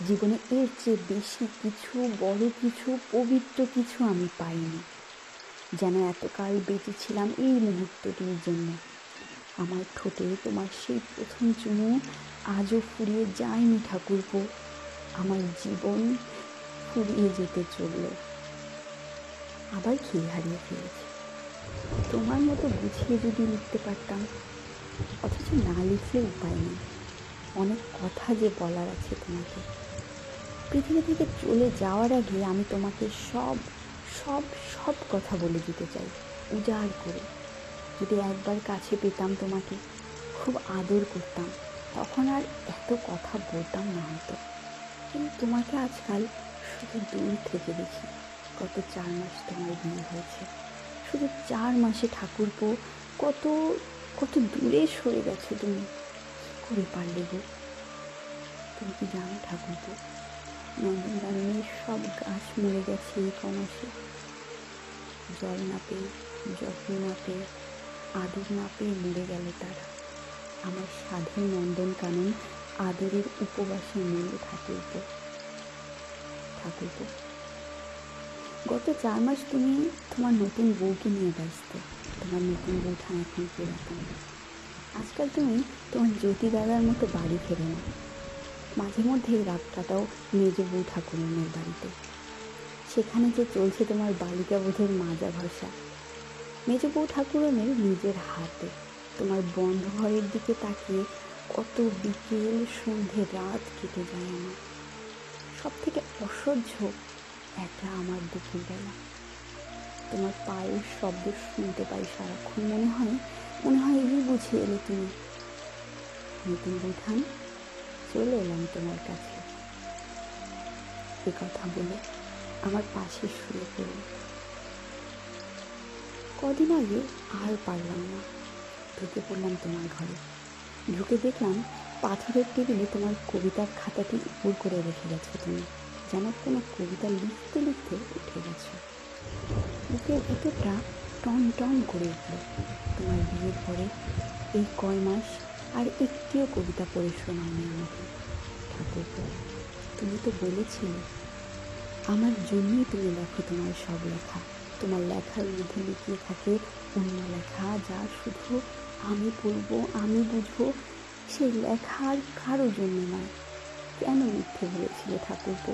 জীবনে এর চেয়ে বেশি কিছু, বড় কিছু, পবিত্র কিছু আমি পাইনি। যেন এতকাল বেঁচেছিলাম এই মুহূর্তটির জন্য। আমার ঠোঁটে তোমার সেই প্রথম চুমু আজও ফুরিয়ে যায়নি ঠাকুরপো। আমার জীবন ফুরিয়ে যেতে চলল। আবার খেয়ে হারিয়ে ফেলেছি। তোমার মতো গুছিয়ে যদি লিখতে পারতাম, অথচ না লিখলে উপায় নেই। অনেক কথা যে বলার আছে তোমাকে। পৃথিবী থেকে চলে যাওয়ার আগে আমি তোমাকে সব সব সব কথা বলে দিতে চাই, উজাড় করে। যদি একবার কাছে পেতাম তোমাকে, খুব আদর করতাম, তখন আর এত কথা বলতাম না হয়তো। কিন্তু তোমাকে আজকাল শুধু দূর থেকে দেখি। গত 4 মাস তোমার বিয়ে হয়েছে। শুধু 4 মাসে ঠাকুরপো কত কত দূরে সরে গেছো তুমি। করে পারলে গো? তুমি কি জানো ঠাকুরপো, নন্দনকাননের সব গাছ মরে গেছে এই কমাসে। জল না পেয়ে, যত্ন না পেয়ে, আদর না পেয়ে মরে গেল তারা। আমার স্বাধীন নন্দনকানন আদরের উপবাসে মরল ঠাকুরপো। ঠাকুরপো, গত 4 মাস তুমি তোমার নতুন বউকে নিয়ে ব্যস্ত। তোমার নতুন বউটা এখন পুরাতন। আজকাল তুমি তোমার জ্যোতি দাদার মতো বাড়ি ফেরো না। মাঝে মধ্যে রাত কাটাও মেজ বউ ঠাকুরনের বাড়িতে। সেখানে যে চলছে তোমার বালিকা বোধের মাজা ঘষা। মেজ বউ ঠাকুরনের নিজের হাতে। তোমার বন্ধ ঘরের দিকে তাকিয়ে কত বিকেল, সন্ধে, রাত কেটে যায় আমার। সব থেকে অসহ্য একটা আমার দুপুরবেলা। তোমার পায়ের শব্দ শুনতে পাই সারাক্ষণ। মনে হয় এই বুঝে এলে তুমি। নতুন বউঠান, চলে এলাম তোমার কাছে। এ কথা বলে আমার পাশে শুয়ে পড়ল। কদিন আগে আর পারলাম না, ঢুকে পড়লাম তোমার ঘরে। ঢুকে দেখলাম পাথরের টেবিলে তোমার কবিতার খাতাটি উপর করে রেখে গেছো তুমি, যেন কোনো কবিতা লিখতে লিখতে উঠে গেছো। বুকের ভিতরটা টন টন করে উঠল। তোমার বিয়ের পরে এই কয় মাস আর একটিও কবিতা পড়ে শোনাওনি আমাকে। ঠাকুরপো, তুমি তো বলেছিলে আমার জন্যই তুমি লেখো তোমার সব লেখা। তোমার লেখার মধ্যে লুকিয়ে থাকে অন্য লেখা, যা শুধু আমি পড়বো, আমি বুঝবো। সেই লেখা আর কারোর জন্য নয়। কেন মিথ্যে বলেছিলে ঠাকুরপো?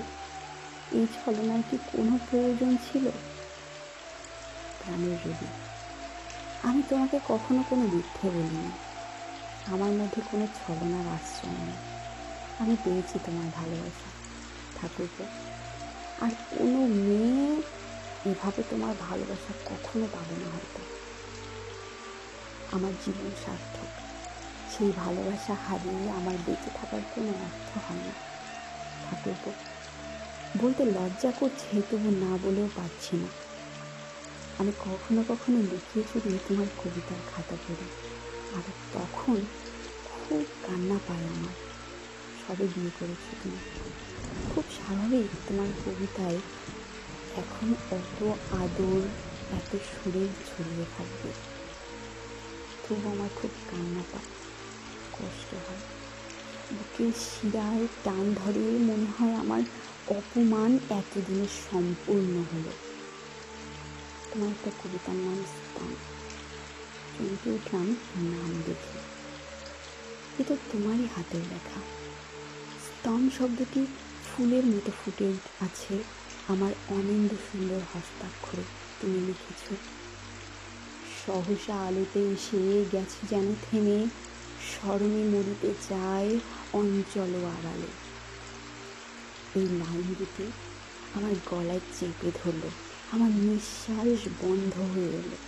এই ছলনার কি কোনো প্রয়োজন ছিল? প্রাণের রবি, আমি তোমাকে কখনো কোনো মিথ্যে বলিনি। আমার মধ্যে কোনো ছলনার আশ্রয় নেই। আমি পেয়েছি তোমার ভালোবাসা ঠাকুরপো। আর কোনো মেয়ে এভাবে তোমার ভালোবাসা কখনো পাবে না হয়তো। আমার জীবন সার্থক। সেই ভালোবাসা হারিয়ে আমার বেঁচে থাকার কোনো অর্থ হয় না ঠাকুরপো। বলতে লজ্জা করছে, তবু না বলেও পারছি না। আমি কখনো কখনো লুকিয়ে চুরিয়ে তোমার কবিতার খাতা পড়ি, আর তখন খুব কান্না পায় আমার। সবে বিয়ে করেছো তুমি, খুব স্বাভাবিক তোমার কবিতায় এখন অত আদর, এত সুরের ছড়িয়ে থাকবে। তবু আমার খুব কান্না পায়, কষ্ট হয়, বুকের শিরায় টান ধরে। মনে হয় আমার অপমান এতদিনে সম্পূর্ণ হলো। তোমার একটা কবিতার নাম স্তন, চমকে উঠলাম নাম দেখে। এ তো তোমারই হাতের লেখা। স্তন শব্দটি ফুলের মতো ফুটে আছে আমার অনিন্দ সুন্দর হস্তাক্ষরে। তুমি লিখেছ, সহসা আলোতে এসে গেছি যেন থেমে, স্মরণে মরিতে চায় অঞ্চল আড়ালে। এই লাইন দুটি আমার গলায় চেপে ধরল, আমার নিঃশ্বাস বন্ধ হয়ে এলো।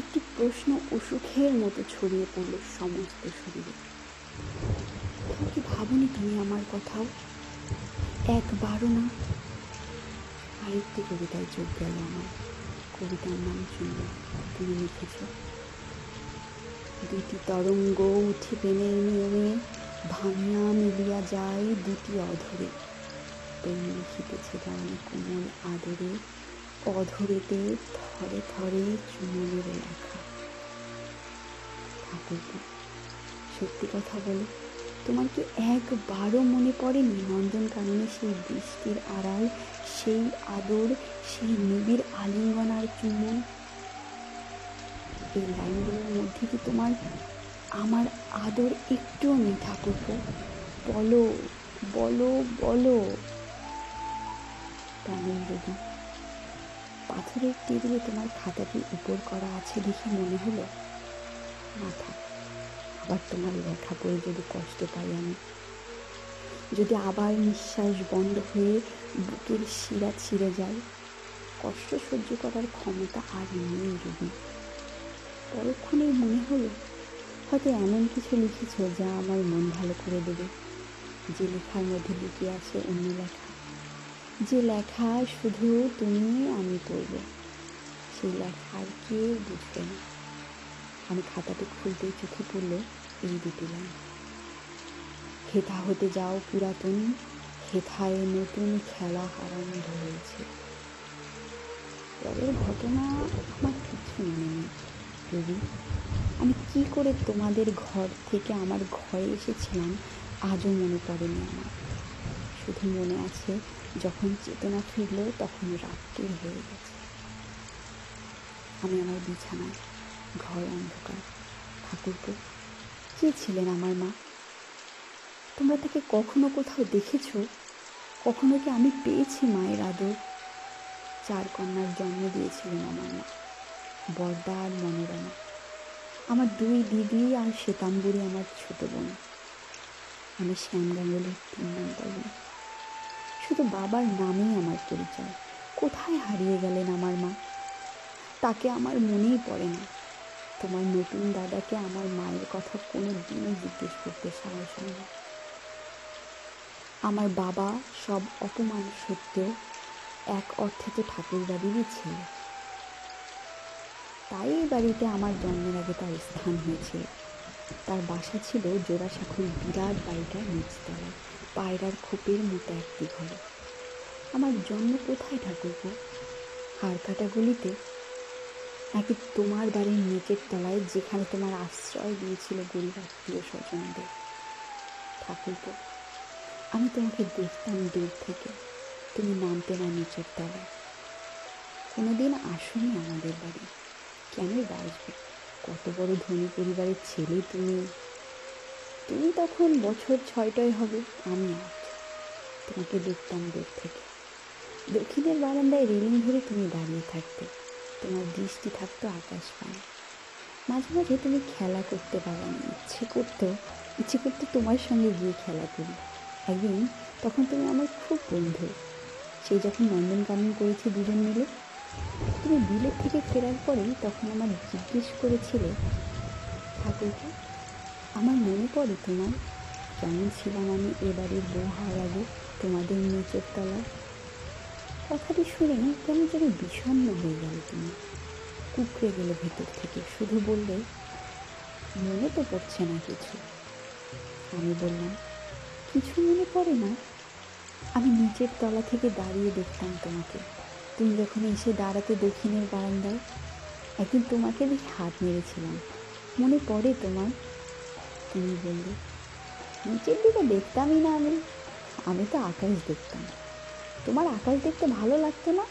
একটি প্রশ্ন অসুখের মতো ছড়িয়ে পড়ল সমস্ত শরীরে। কি ভাবনি তুমি আমার কথাও? একবারও না। আরেকটি কবিতায় যোগ গেল আমার। কবিতার নাম শুনল, তুমি লিখেছ, দুটি তরঙ্গ উঠে প্রেমের নিয়মে, ভাঙিয়া মিলিয়া যায় দুটি অধরে। প্রেম লিখিতেছে গানে কোমল আদরে, অধরেতে থরে থরে চুমনের লেখা। ঠাকুরপো, সত্যি কথা বলো, তোমার কি একবারও মনে পড়েনি নন্দনকাননে সেই বৃষ্টির আড়াল, সেই আদর, সেই নিবিড় আলিঙ্গন আর চুম্বন? এই লাইনগুলোর মধ্যে কি তোমার আমার আদর একটুও নেই ঠাকুরপো? বলো বলো বলো। প্রাণের রবি, পাথরের টেবিলে তোমার খাতাটি উপর করা আছে দেখে মনে হলো, না থাক, আবার তোমার লেখা পড়ে যদি কষ্ট পাই আমি, যদি আবার নিঃশ্বাস বন্ধ হয়ে বুকের শিরা ছিঁড়ে যায়, কষ্ট সহ্য করার ক্ষমতা আর নেই রবি। পরক্ষণে মনে হলো হয়তো এমন কিছু লিখেছ যা আমার মন ভালো করে দেবে, যে লেখার মধ্যে লুকিয়ে আছে অন্য লেখা, যে লেখা শুধু তুমি আমি পড়ব, সেই লেখা আর কেউ বুঝবে না। আমি খাতাটি খুলতেই চোখে পড়ল এই দুটি লাইন, হেথা হতে যাও পুরাতন, হেথায় নতুন খেলা আরম্ভ হয়েছে। পরের ঘটনা আমার কিছু মনে নেই রবি। আমি কি করে তোমাদের ঘর থেকে আমার ঘরে এসেছিলাম আজও মনে পড়েনি আমার। শুধু মনে আছে যখন চেতনা ফিরল তখন রাত্রি হয়ে গেছে। আমি আমার বিছানায়, ঘর অন্ধকার। ঠাকুরপো, কে ছিলেন আমার মা? তোমরা তাকে কখনো কোথাও দেখেছ? কখনো কি আমি পেয়েছি মায়ের আদর? 4 কন্যার জন্ম দিয়েছিলেন আমার মা, বরদা আর মনোরমা। আমার 2 দিদি আর শ্বেতাম্বরী আমার ছোট বোন। আমি শ্যাম গাঙ্গুলির 3 নম্বর মেয়ে। শুধু বাবার নামেই আমার পরিচয়। কোথায় হারিয়ে গেলেন আমার মা? তাকে আমার মনেই পড়ে না। তোমার নতুন দাদাকে আমার মায়ের কথা কোনো দিনও জিজ্ঞেস করতে সাহস হয় না। আমার বাবা সব অপমান সত্ত্বেও এক অর্থে তো ঠাকুর বাড়িরই ছেলে, তাই এই বাড়িতে আমার জন্মের আগে তার স্থান হয়েছিল। তার বাসা ছিল জোড়াসাঁকোর বিরাট বাড়িটার নিচতলায়, পায়রার খোপের মতো একটি ঘরে। আমার জন্ম কোথায় ঠাকুরপো? হাড়কাটা গলিতে, নাকি তোমার বাড়ির নিচের তলায়, যেখানে তোমার আশ্রয় দিয়েছিল গরিব আত্মীয় স্বজনদের? ঠাকুরপো, আমি তোমাকে দেখতাম দূর থেকে, তুমি নামতে না নিচের তলায়। কোনোদিন আসোনি আমাদের বাড়ি, কেনই বা আসবে? কত বড় ধনী পরিবারের ছেলে তুমি। তুমি তখন বছর 6টায় হবে, আমি 8। তোমাকে দেখতাম দূর থেকে। দক্ষিণের বারান্দায় রেলিং ধরে তুমি দাঁড়িয়ে থাকতে, তোমার দৃষ্টি থাকতো আকাশ পানে। মাঝে মাঝে তুমি খেলা করতে পারো না, ইচ্ছে করতো তোমার সঙ্গে গিয়ে খেলা করি। একদিন তখন তুমি আমার খুব বন্ধু। সেই যখন নন্দনকানন করেছি দুজন মিলে, তুমি বিলেত থেকে ফেরার পরে তখন আমার জিজ্ঞেস করেছিলে, ঠাকুরপো, আমার মনে পড়ে তোমার কেমন ছিলাম আমি এ বাড়ির বউ হওয়ার আগে তোমাদের নিচের তলায়? কথাটি শুনে কেমন যেন বিষণ্ণ হয়ে গেল তুমি, কুঁকড়ে গেলে ভেতর থেকে। শুধু বললে, মনে তো পড়ছে না কিছু। আমি বললাম, কিছু মনে পড়ে না? আমি নিচের তলা থেকে দাঁড়িয়ে দেখতাম তোমাকে। তুমি যখন এসে দাঁড়াতে দক্ষিণের বারান্দায়, একদিন তোমাকে দেখে হাত নেড়েছিলাম, মনে পড়ে তোমার? তুমি বললে, নিচের দিকে দেখতামই না আমি, আমি তো আকাশ দেখতাম। তোমার আকাশ দেখতে ভালো লাগতো না?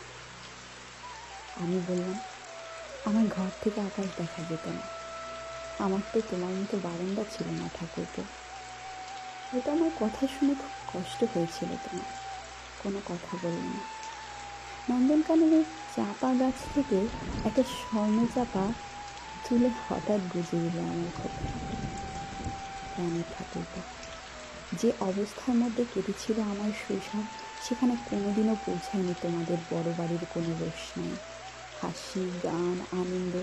আমি বললাম, আমার ঘর থেকে আকাশ দেখা যেত না। আমার তো তোমার মতো বারান্দা ছিল না ঠাকুরপো। হয়তো আমার কথা শুনে খুব কষ্ট হয়েছিল তোমার। কোনো কথা বললে না। নন্দনকাননের চাপা গাছ থেকে একটা স্বর্ণ চাপা তুলে হঠাৎ গুজিয়ে দিল আমার খোঁপে। প্রাণের ঠাকুরপো, যে অবস্থার মধ্যে কেটেছিল আমার শৈশব, সেখানে কোনোদিনও পৌঁছায়নি তোমাদের বড় বাড়ির কোনো রোশনাই, হাসি, গান, আনন্দ।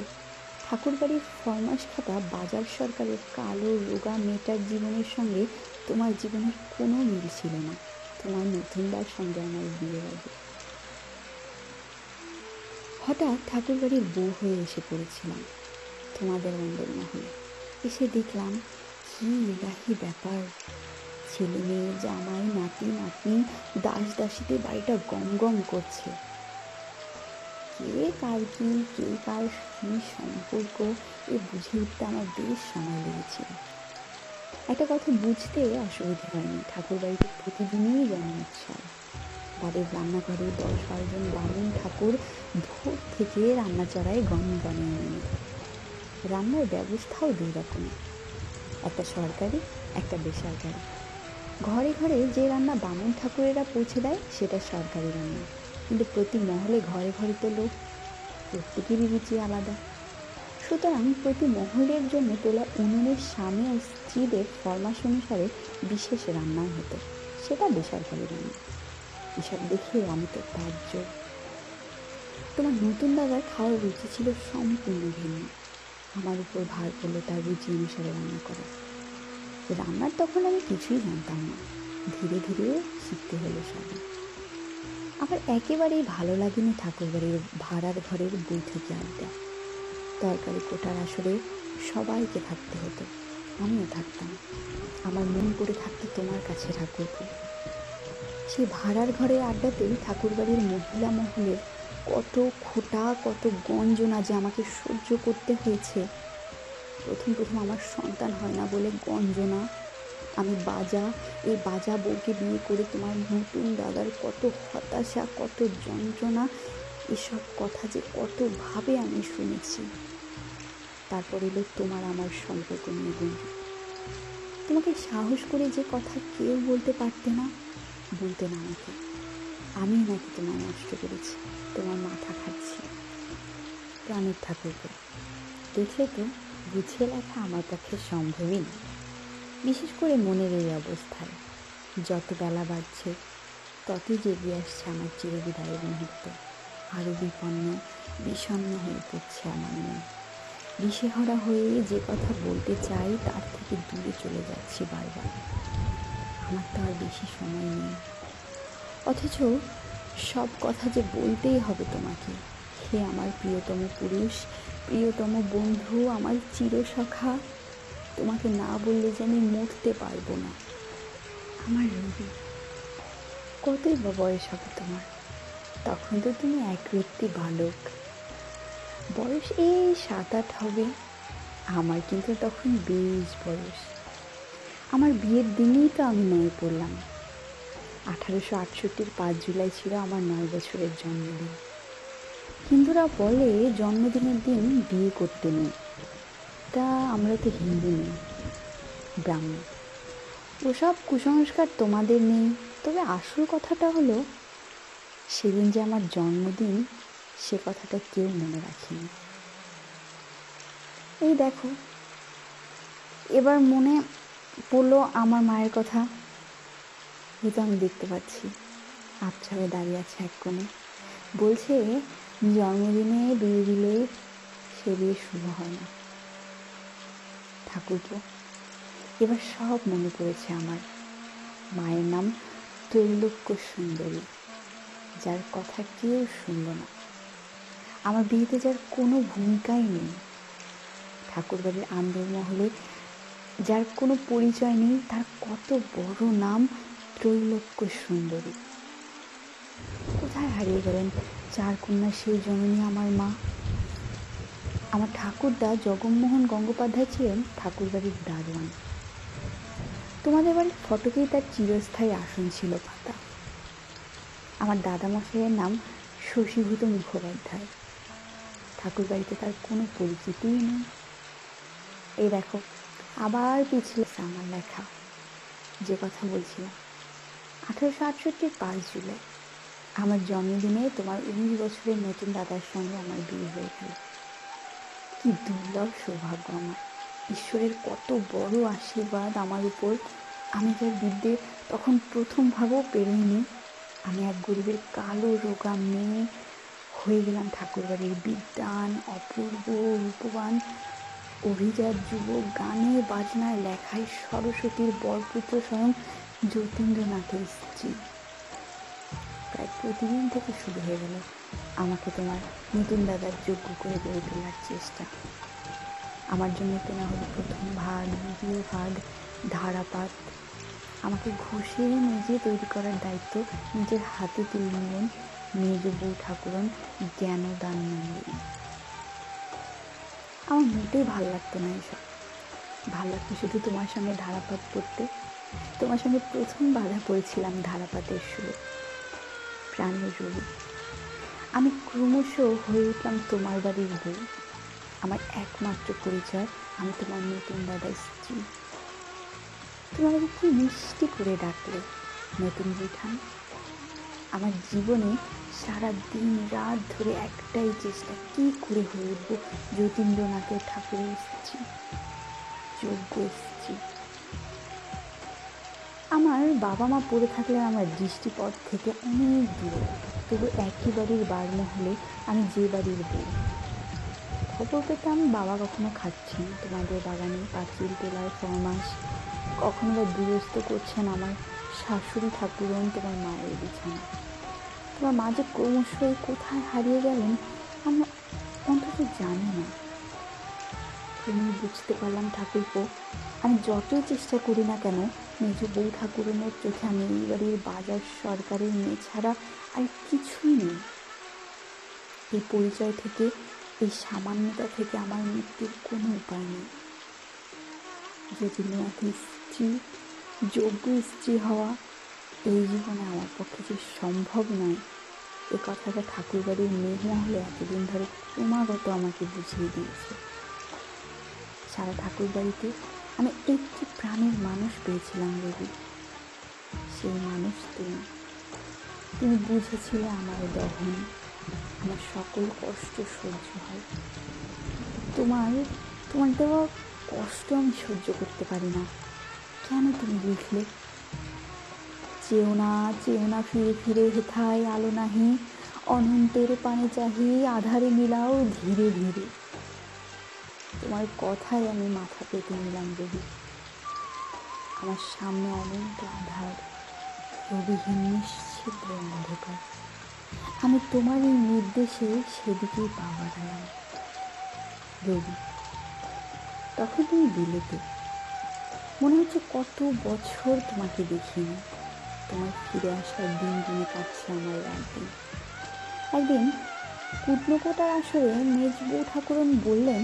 ঠাকুরবাড়ির ফরমাস খাতা বাজার সরকারের কালো রোগা মেয়েটার জীবনের সঙ্গে তোমার জীবনের কোনো মিল ছিল না। তোমার নতুনদার সঙ্গে আমার বিয়ে আগে হঠাৎ ঠাকুরবাড়ির বউ হয়ে এসে পড়েছিলাম তোমাদের অন্দরমহলে। এসে দেখলাম কি এলাহি ব্যাপার। ছেলে মেয়ে, জামাই, নাতি নাতনি, দাস দাসীতে বাড়িটা গম গম করছে। কে কার কি, কে কার কি সম্পর্ক, এ বুঝে উঠতে আমার বেশ সময় লেগেছিল। একটা কথা বুঝতে অসুবিধা হয়নি, ঠাকুরবাড়িতে প্রতিদিনই যেন উৎসব। বাড়ির রান্নাঘরে 10-12 জন বামুন ঠাকুর ভোর থেকে রান্না চড়ায় গনে এনে। রান্নার ব্যবস্থাও 2 রকমের, একটা সরকারি, একটা বেসরকারি। ঘরে ঘরে যে রান্না বামুন ঠাকুরেরা পৌঁছে দেয় সেটা সরকারি রান্না, কিন্তু প্রতি মহলে ঘরে ঘরে তো লোক, প্রত্যেকেরই রুচি আলাদা। সুতরাং প্রতি মহলের জন্য তোলা উনুনের স্বামী ও স্ত্রীদের ফরমাস অনুসারে বিশেষ রান্নাই হতো, সেটা বেসরকারি রান্না। এসব দেখে আমি তো তাজ্জব। তোমার নতুন দাদার খাওয়ার রুচি ছিল সম্পূর্ণ ভিন্ন। আমার উপর ভার করলো তার রুচি অনুসারে রান্না করা। রান্নার তখন আমি কিছুই জানতাম না, ধীরে ধীরে শিখতে হলো সবই। আবার একেবারেই ভালো লাগেনি ঠাকুরবাড়ির ভাড়ার ঘরের বৈঠকে আড্ডা। তরকারি কোটার আসরে সবাইকে থাকতে হতো, আমিও থাকতাম। আমার মন পড়ে থাকতো তোমার কাছে ঠাকুরপো। সেই ভাড়ার ঘরের আড্ডাতেই ঠাকুরবাড়ির মহিলা মহলের কত খোটা, কত গঞ্জনা যে আমাকে সহ্য করতে হয়েছে। প্রথম আমার সন্তান হয় না বলে গঞ্জনা, আমি এই বাজা বউকে বিয়ে করে তোমার নতুন দাদার কত হতাশা, কত যন্ত্রণা, এসব কথা যে কতভাবে আমি শুনেছি। তারপর এলো তোমার আমার সম্পর্ক নিয়ে গুঞ্জন। তোমাকে সাহস করে যে কথা কেউ বলতে পারতে না, বলতে না আমাকে। আমি নাকি তোমায় নষ্ট করেছি, তোমার মাথা খাচ্ছি। প্রাণের ঠাকুরপো, দেখলে তো বুঝিয়ে লেখা আমার পক্ষে সম্ভবই না, বিশেষ করে মনের এই অবস্থায়। যত বেলা বাড়ছে ততই জেগে আসছে আমার চিরবিদায়ের মুহূর্ত। আরও বিপন্ন, বিষণ্ণ হয়ে পড়ছে আমার মন। দিশেহারা হয়ে যে কথা বলতে চাই তার থেকে দূরে চলে যাচ্ছি বারবার। আমার তো আর বেশি সময় নেই, অথচ সব কথা যে বলতেই হবে তোমাকে। হে আমার প্রিয়তম পুরুষ, প্রিয়তম বন্ধু, আমার চিরসখা, তোমাকে না বললে যে আমি মরতে পারবো না। আমার রবি, কতই বা বয়স হবে তোমার? তখন তো তুমি একরত্তি বালক, বয়স এই 7-8 হবে। আমার কিন্তু তখন বেশ বয়স। আমার বিয়ের দিনেই তো আমি 9 পড়লাম। 1868-র 5 জুলাই ছিল আমার 9 বছরের জন্মদিন। হিন্দুরা বলে জন্মদিনের দিন বিয়ে করতে নেই, তা আমরা তো হিন্দু নেই, ব্রাহ্মণ। ওসব কুসংস্কার তোমাদের নেই। তবে আসল কথাটা হলো, সেদিন যে আমার জন্মদিন সে কথাটা কেউ মনে রাখেনি। এই দেখো, এবার মনে পড়লো আমার মায়ের কথা। এই তো আমি দেখতে পাচ্ছি আবছা হয়ে দাঁড়িয়ে আছে এক কোণে, বলছে জন্মদিনে বিয়ে দিলে সে বিয়ে শুভ হয় না। ঠাকুরপো, এবার সব মনে পড়েছে আমার। মায়ের নাম ত্রৈলোক্য সুন্দরী, যার কথা কেউ শুনল না, আমার বিয়েতে যার কোনো ভূমিকাই নেই, ঠাকুরবাড়ির আন্দরমহলে যার কোনো পরিচয় নেই, তার কত বড় নাম ত্রৈলোক্য সুন্দরী। কোথায় হারিয়ে গেলেন চার কন্যা সেই জননী আমার মা? আমার ঠাকুরদা জগমোহন গঙ্গোপাধ্যায় ছিলেন ঠাকুরবাড়ির দারোয়ান। তোমাদের বাড়ির ফটকেই তার চিরস্থায়ী আসন ছিল পাতা। আমার দাদামশাইয়ের নাম শশীভূত মুখোপাধ্যায়। ঠাকুরবাড়িতে তার কোনো পরিচিতিই নেই। এই দেখো, আবার পিছলে আমার লেখা। যে কথা বলছিলাম, 1868 5 জুলাই আমার জন্মদিনে তোমার 19 বছরের নতুন দাদার সঙ্গে আমার বিয়ে হয়ে গেল। কি দুর্লভ সৌভাগ্য আমার! ঈশ্বরের কত বড় আশীর্বাদ আমার উপর! আমি যার বিদ্যে তখন প্রথম ভাগও পেরোইনি, আমি এক গরিবের কালো রোগা মেয়ে হয়ে গেলাম ঠাকুরবাড়ির বিদ্বান, অপূর্ব রূপবান, অভিজাত যুবক, গানে বাজনায় লেখায় সরস্বতীর বরপুত্র স্বয়ং যতীন্দ্রনাথের স্ত্রী। প্রায় প্রতিদিন থেকে শুরু হয়ে গেল আমাকে তোমার নতুন দাদার যোগ্য করে গড়ে তোলার চেষ্টা। আমার জন্য কেনা হলো প্রথম ভাগ, দ্বিতীয় ভাগ, ধারাপাত। আমাকে ঘষে মেজে তৈরি করার দায়িত্ব নিজের হাতে তুলে নিলেন মেজ বউ ঠাকুরন জ্ঞানদান নন্দিনী। আমার মোটেই ভাল লাগতো না এসব। ভাল লাগতো শুধু তোমার সঙ্গে ধারাপাত পড়তে। তোমার সঙ্গে প্রথম বাধা পড়েছিলাম ধারাপাতের সুরে। প্রাণের রবি, আমি ক্রমশ হয়ে উঠলাম তোমার বাড়ির বউ। আমার একমাত্র পরিচয় আমি তোমার নতুন দাদার স্ত্রী। তুমি আমাকে কি মিষ্টি করে ডাকলে নতুন বৈঠান। আমার জীবনে সারা দিন রাত ধরে একটাই চেষ্টা, কি করে হয়ে উঠবো যতীন্দ্রনাথের ঠাকুরের স্ত্রী, যোগ্য স্ত্রী। আমার বাবা মা পড়ে থাকলে আমার দৃষ্টিপথ থেকে অনেক দূরে, তবু একই বাড়ির বারমহলে আমি যে বাড়ির বউ। খবর পেতাম বাবা কখনো খাচ্ছেন তোমাদের বাগানে পাঁচিল তোলার ফরমাস, কখনো বা দুরস্ত করছেন আমার শাশুড়ি ঠাকুরন তোমার মায়ের বিছানা। তোমার মা যে ক্রমশ কোথায় হারিয়ে গেলেন আমি অন্তত জানি না। তুমি বুঝতে পারলাম ঠাকুরপো, আমি যতই চেষ্টা করি না কেন, মেজ বউ ঠাকুরনের চোখে আমি এই বাড়ির বাজার সরকারের মেয়ে ছাড়া আর কিছুই নেই। এই পরিচয় থেকে, এই সামান্যতা থেকে আমার মুক্তির কোনো উপায় নেই। যতীন্দ্রনাথের স্ত্রী, যোগ্য স্ত্রী হওয়া এই জীবনে আমার পক্ষে যে সম্ভব নয়, এ কথাটা ঠাকুরবাড়ির মেঘমহলে এতদিন ধরে ক্রমাগত আমাকে বুঝিয়ে দিয়েছে। সারা ঠাকুরবাড়িতে আমি একটি প্রাণের মানুষ পেয়েছিলাম রবি, সেই মানুষ তুমি। তুমি বুঝেছিলে আমার দহন, আমার সকল কষ্ট সহ্য হয়। তোমার দেওয়া কষ্ট আমি সহ্য করতে পারি না। কেন তুমি লিখলে, চেও না ফিরে ফিরে হেথায় আলো নাহি, অনন্তের পানে চাহি আধারে মিলাও ধীরে ধীরে। তোমার কথায় আমি মাথা পেতে নিলাম রবি। আমার সামনে অনন্ত আধার, রবিহীন নিশ্চিদ্র অন্ধকার। আমি তোমার এই নির্দেশে সেদিকেই পা বাড়ালাম রবি। তখন তুমি বিলেতে, মনে হচ্ছে কত বছর তোমাকে দেখিনি। তোমার ফিরে আসার দিন দিনে কাটছে আমার রাত দিন। একদিন কুটনোকোটার আসরে মেজ বউ ঠাকুরন বললেন,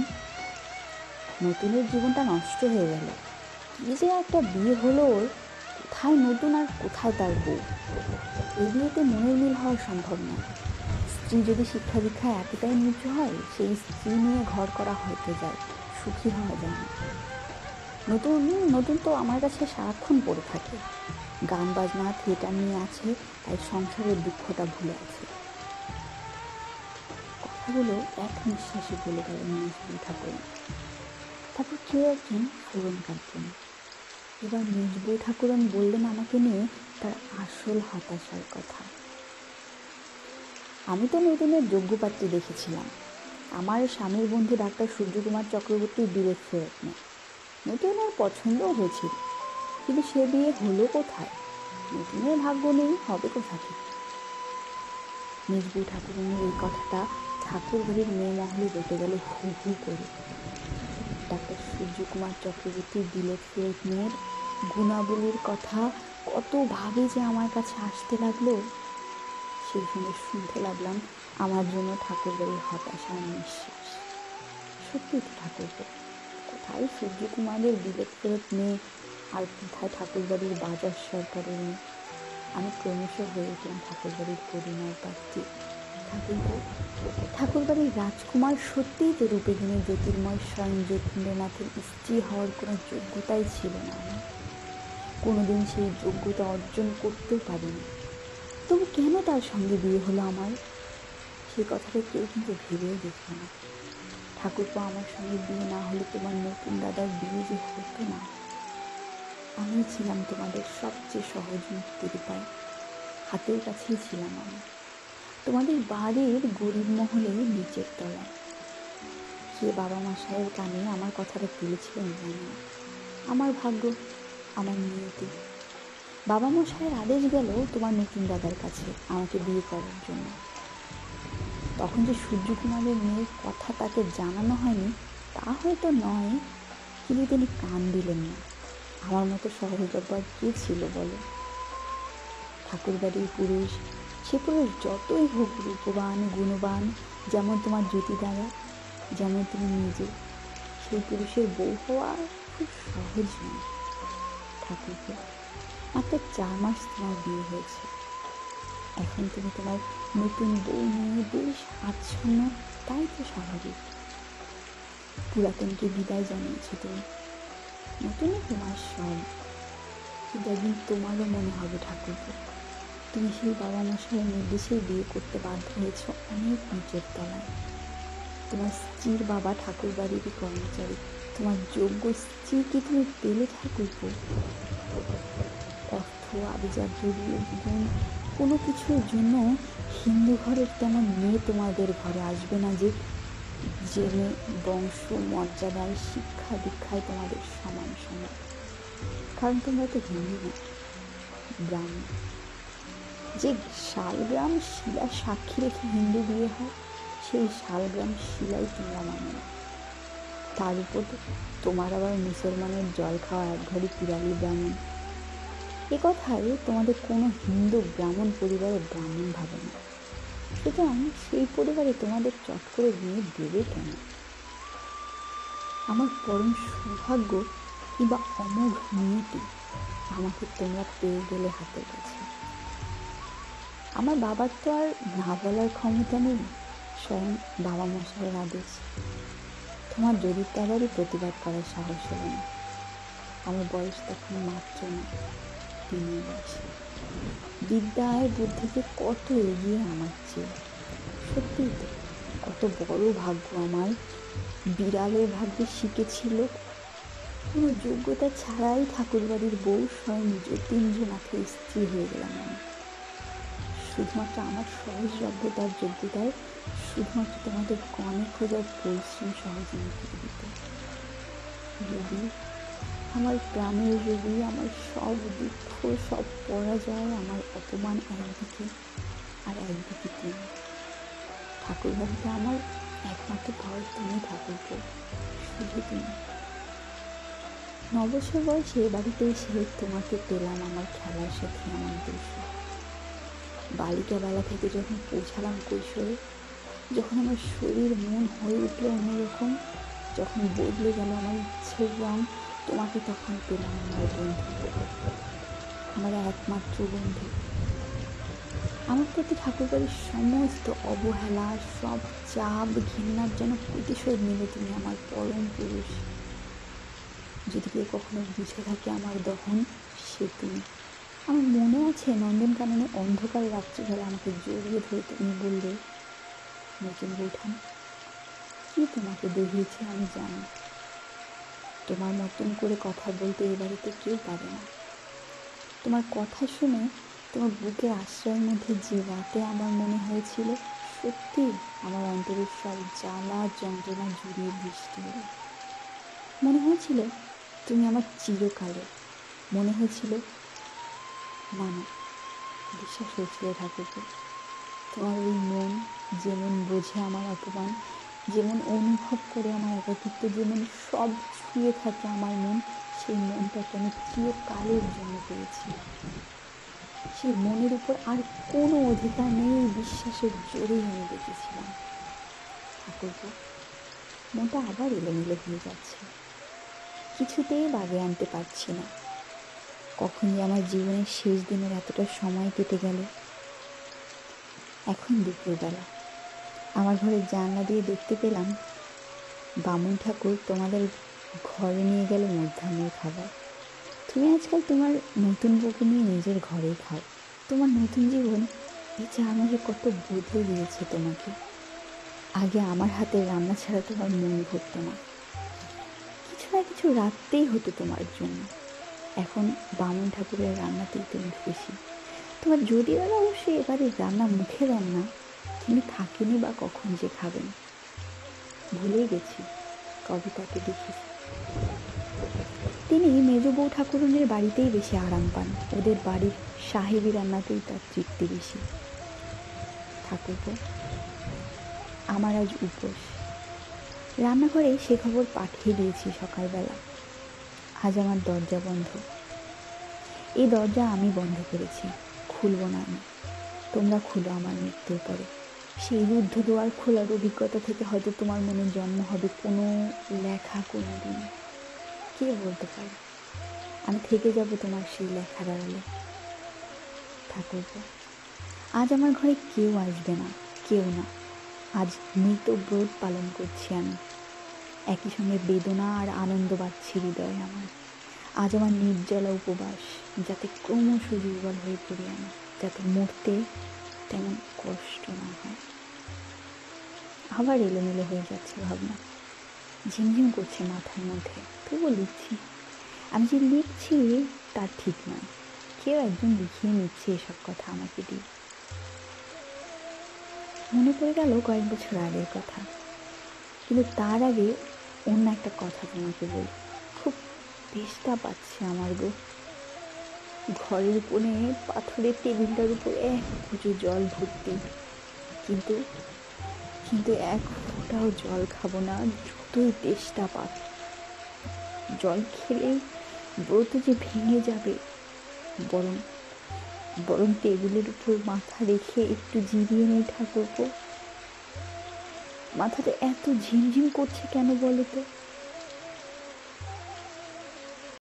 নতুনের জীবনটা নষ্ট হয়ে গেল। কি যে একটা বিয়ে হলো ওর, কোথায় নতুন আর কোথায় তার বউ। এই বিয়েতে মনের মিল হওয়া সম্ভব নয়। স্ত্রী যদি শিক্ষা দীক্ষায় এতটাই নির্জ হয়, সেই স্ত্রী নিয়ে ঘর করা হয়তো যায়, সুখী হওয়া যায় না। নতুন তো আমার কাছে সারাক্ষণ পড়ে থাকে, গান বাজনা থিয়েটার নিয়ে আছে, তাই সংসারের দুঃখটা ভুলে আছে। কথাগুলো এক নিঃশ্বাসে বলে গেলেন মেজ বউ ঠাকুরন। তারপর কেউ একজন ফোরন কাটলেন। এবার মেজ বউ ঠাকুরন বললেন আমাকে নিয়ে তার আসল হতাশার কথা। আমি তো নতুনের যোগ্য পাত্রী দেখেছিলাম। আমার স্বামীর বন্ধু ডাক্তার সূর্যকুমার চক্রবর্তীর বিলেত ফেরত নেই। নতুনের পছন্দও হয়েছিল, কিন্তু সে বিয়ে হলো কোথায়? নতুনের ভাগ্য নেই, হবে কোথা থেকে? নিজ বউ ঠাকুরুনির এই কথাটা ঠাকুর বাড়ির মেয়ে মহলে রটে গেল হু হু করে। ডাক্তার সূর্যকুমার চক্রবর্তীর বিলেত ফেরত মেয়ের গুণাবলীর কথা কতভাবে যে আমার কাছে আসতে লাগলো, সেই সঙ্গে শুনতে লাগলাম আমার জন্য ঠাকুর বাড়ির হতাশার নিঃশ্বাস। সত্যি তো ঠাকুরপো, কোথায় সূর্যকুমারের বিলেত ফেরত মেয়ে, আর কোথায় ঠাকুর বাড়ির বাজার সরকারের মেয়ে। আমি ক্রমশ হয়ে উঠলাম ঠাকুর বাড়ির করুণার প্রার্থী। ঠাকুর বাড়ির রাজকুমার সত্যিই তো রূপেগুণের জ্যোতির্ময় স্বয়ং যতীন্দ্রনাথের স্ত্রী হওয়ার কোনো যোগ্যতাই ছিল না আমার। কোনোদিন সেই যোগ্যতা অর্জন করতেও পারিনি। তবু কেন তার সঙ্গে বিয়ে হলো আমার, সেই কথাটা কেউ কিন্তু ভেবেও দেখল না। ঠাকুরপো, আমার সঙ্গে বিয়ে না হলে তোমার নতুন দাদার বিয়ে যে হতো না। আমি ছিলাম তোমাদের সবচেয়ে সহজ মুক্তির উপায়, হাতের কাছেই ছিলাম আমি, তোমাদের বাড়ির গরিব মহলে নিচের তলায়। কে বাবা মশাইয়ের কানে আমার কথাটা তুলেছিলেন জানি না। আমার ভাগ্য, আমার নিয়তি। বাবা মশাইয়ের আদেশ গেল তোমার নতুন দাদার কাছে আমাকে বিয়ে করার জন্য। তখন যে সূর্যকুমারের মেয়ের কথা তাকে জানানো হয়নি তা হয়তো নয়, কিন্তু তিনি কান দিলেন না। আমার মতো সহজবার কে ছিল বলো? ঠাকুর বাড়ির পুরুষ, সে পুরুষ যতই হোক রূপবান গুণবান, যেমন তোমার জ্যোতি দাদা, যেমন তুমি নিজে, সেই পুরুষের বউ হওয়া খুব সহজ নয়। ঠাকুরকে মাত্র 4 মাস তোমার বিয়ে হয়েছে, এখন তুমি তোমার নতুন বউ নিয়ে বেশ আচ্ছন্ন, তাই তো স্বাভাবিক। পুরাতনকে বিদায় জানিয়েছো তুমি, নতুনই তোমার সব। কিন্তু একদিন তোমারও মনে হবে ঠাকুরকে, তুমি সেই বাবা মশাইয়ের নির্দেশেই বিয়ে করতে বাধ্য হয়েছ অনেক নিচের তলায়। তোমার স্ত্রীর বাবা ঠাকুর বাড়িরই কর্মচারী, তোমার যোগ্য স্ত্রী কি তুমি পেলে ঠাকুরপো? অর্থ আভিজাত গুণ কোনো কিছুর জন্য হিন্দু ঘরের তেমন মেয়ে তোমাদের ঘরে আসবে না যে জেনে বংশ মর্যাদায় শিক্ষা দীক্ষায় তোমাদের সমান সমান। কারণ তোমরা তো হিন্দু না, ব্রাহ্মণ। যে শালগ্রাম শিলা সাক্ষী রেখে হিন্দু বিয়ে হয়, সেই শালগ্রাম শিলাই তোমরা মানো না। তার উপর তোমার আবার মুসলমানের জল খাওয়া এক ঘরে পিরালি ব্রাহ্মণ। এ কথায় তোমাদের কোনো হিন্দু ব্রাহ্মণ পরিবারে ব্রাহ্মণ ভাবে না, সুতরাং সেই পরিবারে তোমাদের চট করে বিয়ে দেবে কেন? আমার পরম সৌভাগ্য কিংবা অমোঘ নিয়তি আমাকে তোমরা পেয়ে গেলে হাতের কাছে। আমার বাবার তো আর না বলার ক্ষমতা নেই, স্বয়ং বাবা মশাইয়ের আদেশ। তোমার জরিপ দাদারই প্রতিবাদ করার সাহস হলো না। আমার বয়স তখন মাত্র না 3 মাস। বিদ্যায় বুদ্ধিতে কত এগিয়ে আমার চেয়ে। সত্যিই তো কত বড় ভাগ্য আমার, বিড়ালের ভাগ্যে শিখেছিল কোনো যোগ্যতা ছাড়াই ঠাকুরবাড়ির বউ স্বয়ং যতীন্দ্রনাথের স্ত্রী হয়ে গেলাম আমি। শুধুমাত্র আমার সহজলভ্যতার যোগ্যতায়, শুধুমাত্র তোমাদের কনে খোঁজার পরিশ্রম সহযোগিতা দিতে। রবি, আমার প্রাণের রবি, আমার সব দুঃখ, সব পরাজয়, আমার অপমান একদিকে, আর একদিকে তুমি। ঠাকুরবাড়িতে আমার একমাত্র ভয় তুমি ঠাকুরপো, শুধু তুমি। 9 বছর বয়সে বাড়িতে এসে তোমাকে পেলাম আমার খেলার সাথে, আমার দোষ। বালিকা বেলা থেকে যখন পৌঁছালাম কৈশোরে, যখন আমার শরীর মন হয়ে উঠলো অন্যরকম, যখন বদলে গেল আমার ইচ্ছের রং, তোমাকে তখন পেলাম আমার বন্ধু, আমার একমাত্র বন্ধু। আমার প্রতি ঠাকুরবাড়ির সমস্ত অবহেলা, সব চাপ ঘৃণার যেন প্রতিশোধ নিলে তুমি আমার পরম পুরুষ। যদি কেউ কখনো বুঝে থাকে আমার দহন, সে তুমি। আমার মনে আছে নন্দনকাননে অন্ধকার রাত্রিবেলা আমাকে জড়িয়ে ধরে তুমি বললে, নতুন বৌঠান, কি তোমাকে দেখিয়েছে আমি জানি, তোমার মতন করে কথা বলতে এ বাড়িতে কেউ পারে না। তোমার কথা শুনে তোমার বুকের আশ্রয়ের মধ্যে যে রাতে আমার মনে হয়েছিল সত্যি আমার অন্তরের সব জ্বালা যন্ত্রণা জুড়িয়ে বৃষ্টি হলো। মনে হয়েছিল তুমি আমার চিরকালে, মনে হয়েছিল না না, বিশ্বাস হয়েছিল ঠাকুরকে তোমার ওই মন যেমন বোঝে আমার অপমান, যেমন অনুভব করে আমার একাকিত্ব, যেমন সব ছুঁয়ে থাকে আমার মন, সেই মনটাকে আমি চিরকালের জন্য পেয়েছি। সেই মনের উপর আর কোনো অধিকার নেই, এই বিশ্বাসের জোরেই আমি বেঁচেছিলাম। ঠাকুরপো, মনটা আবার এলোমেলো হয়ে যাচ্ছে, কিছুতেই বাগে আনতে পারছি না। কখন যে আমার জীবনের শেষ দিনের এতটা সময় কেটে গেল। এখন দুপুরবেলা আমার ঘরের জানলা দিয়ে দেখতে পেলাম বামুন ঠাকুর তোমাদের ঘরে নিয়ে গেল মধ্যাহ্নের খাবার। তুমি আজকাল তোমার নতুন বউকে নিয়ে নিজের ঘরেই খাও। তোমার নতুন জীবন এই 4 মাসে কত বদলে দিয়েছে তোমাকে। আগে আমার হাতের রান্না ছাড়া তোমার মন ভরত না, কিছু না কিছু রাখতেই হতো তোমার জন্য। এখন বামুন ঠাকুরের রান্নাতেই তুমি খুশি। তোমার যদি দাদা অবশ্যই এবারে রান্না মুখে দেন না, তিনি থাকেনি বা কখন যে খাবেন। ভুলেই গেছি কবে তাকে দেখেছি। তিনি মেজ বউ ঠাকুরনের বাড়িতেই বেশি আরাম পান, ওদের বাড়ির সাহেবি রান্নাতেই তার তৃপ্তি বেশি। ঠাকুরপো, আমার আজ উপোস। রান্নাঘরে সে খবর পাঠিয়ে দিয়েছি সকালবেলা। আজ আমার দরজা বন্ধ। এই দরজা আমি বন্ধ করেছি, খুলব না আমি। তোমরা খুলো আমার মৃত্যুর পরে। সেই রুদ্ধ দুয়ার খোলার অভিজ্ঞতা থেকে হয়তো তোমার মনে জন্ম হবে কোনো লেখা কোনো দিন। কে বলতে পারে, আমি থেকে যাব তোমার সেই লেখার আড়ালে। ঠাকুরপো, আজ আমার ঘরে কেউ আসবে না, কেউ না। আজ মৃত ব্রত পালন করছি আমি। একই সঙ্গে বেদনা আর আনন্দ বাড়ছে হৃদয়ে আমার। আজ আমার নির্জলা উপবাস, যাতে ক্রমশ দুর্বল হয়ে পড়ি আমি, যাতে মরতে তেমন কষ্ট না হয়। আবার এলোমেলো হয়ে যাচ্ছে ভাবনা, ঝিমঝিম করছে মাথার মধ্যে। তবুও লিখছি। আমি যে লিখছি তার ঠিক নয়, কেউ একজন লিখিয়ে নিচ্ছে এসব কথা আমাকে দিয়ে। মনে পড়ে গেল কয়েক বছর আগের কথা, কিন্তু তার আগে অন্য একটা কথা তোমাকে বলি। খুব তেষ্টা পাচ্ছে আমার গো। ঘরের কোণে পাথরের টেবিলটার উপর এক কুচো জল ভর্তি, কিন্তু কিন্তু এক ফোঁটাও জল খাবো না, যতই তেষ্টা পাক। জল খেলেই ব্রত যে ভেঙে যাবে, বরং বরং টেবিলের উপর মাথা রেখে একটু জিরিয়ে নেই ঠাকুরপো। মাথাটা এত ঝিমঝিম করছে কেন বলো তো?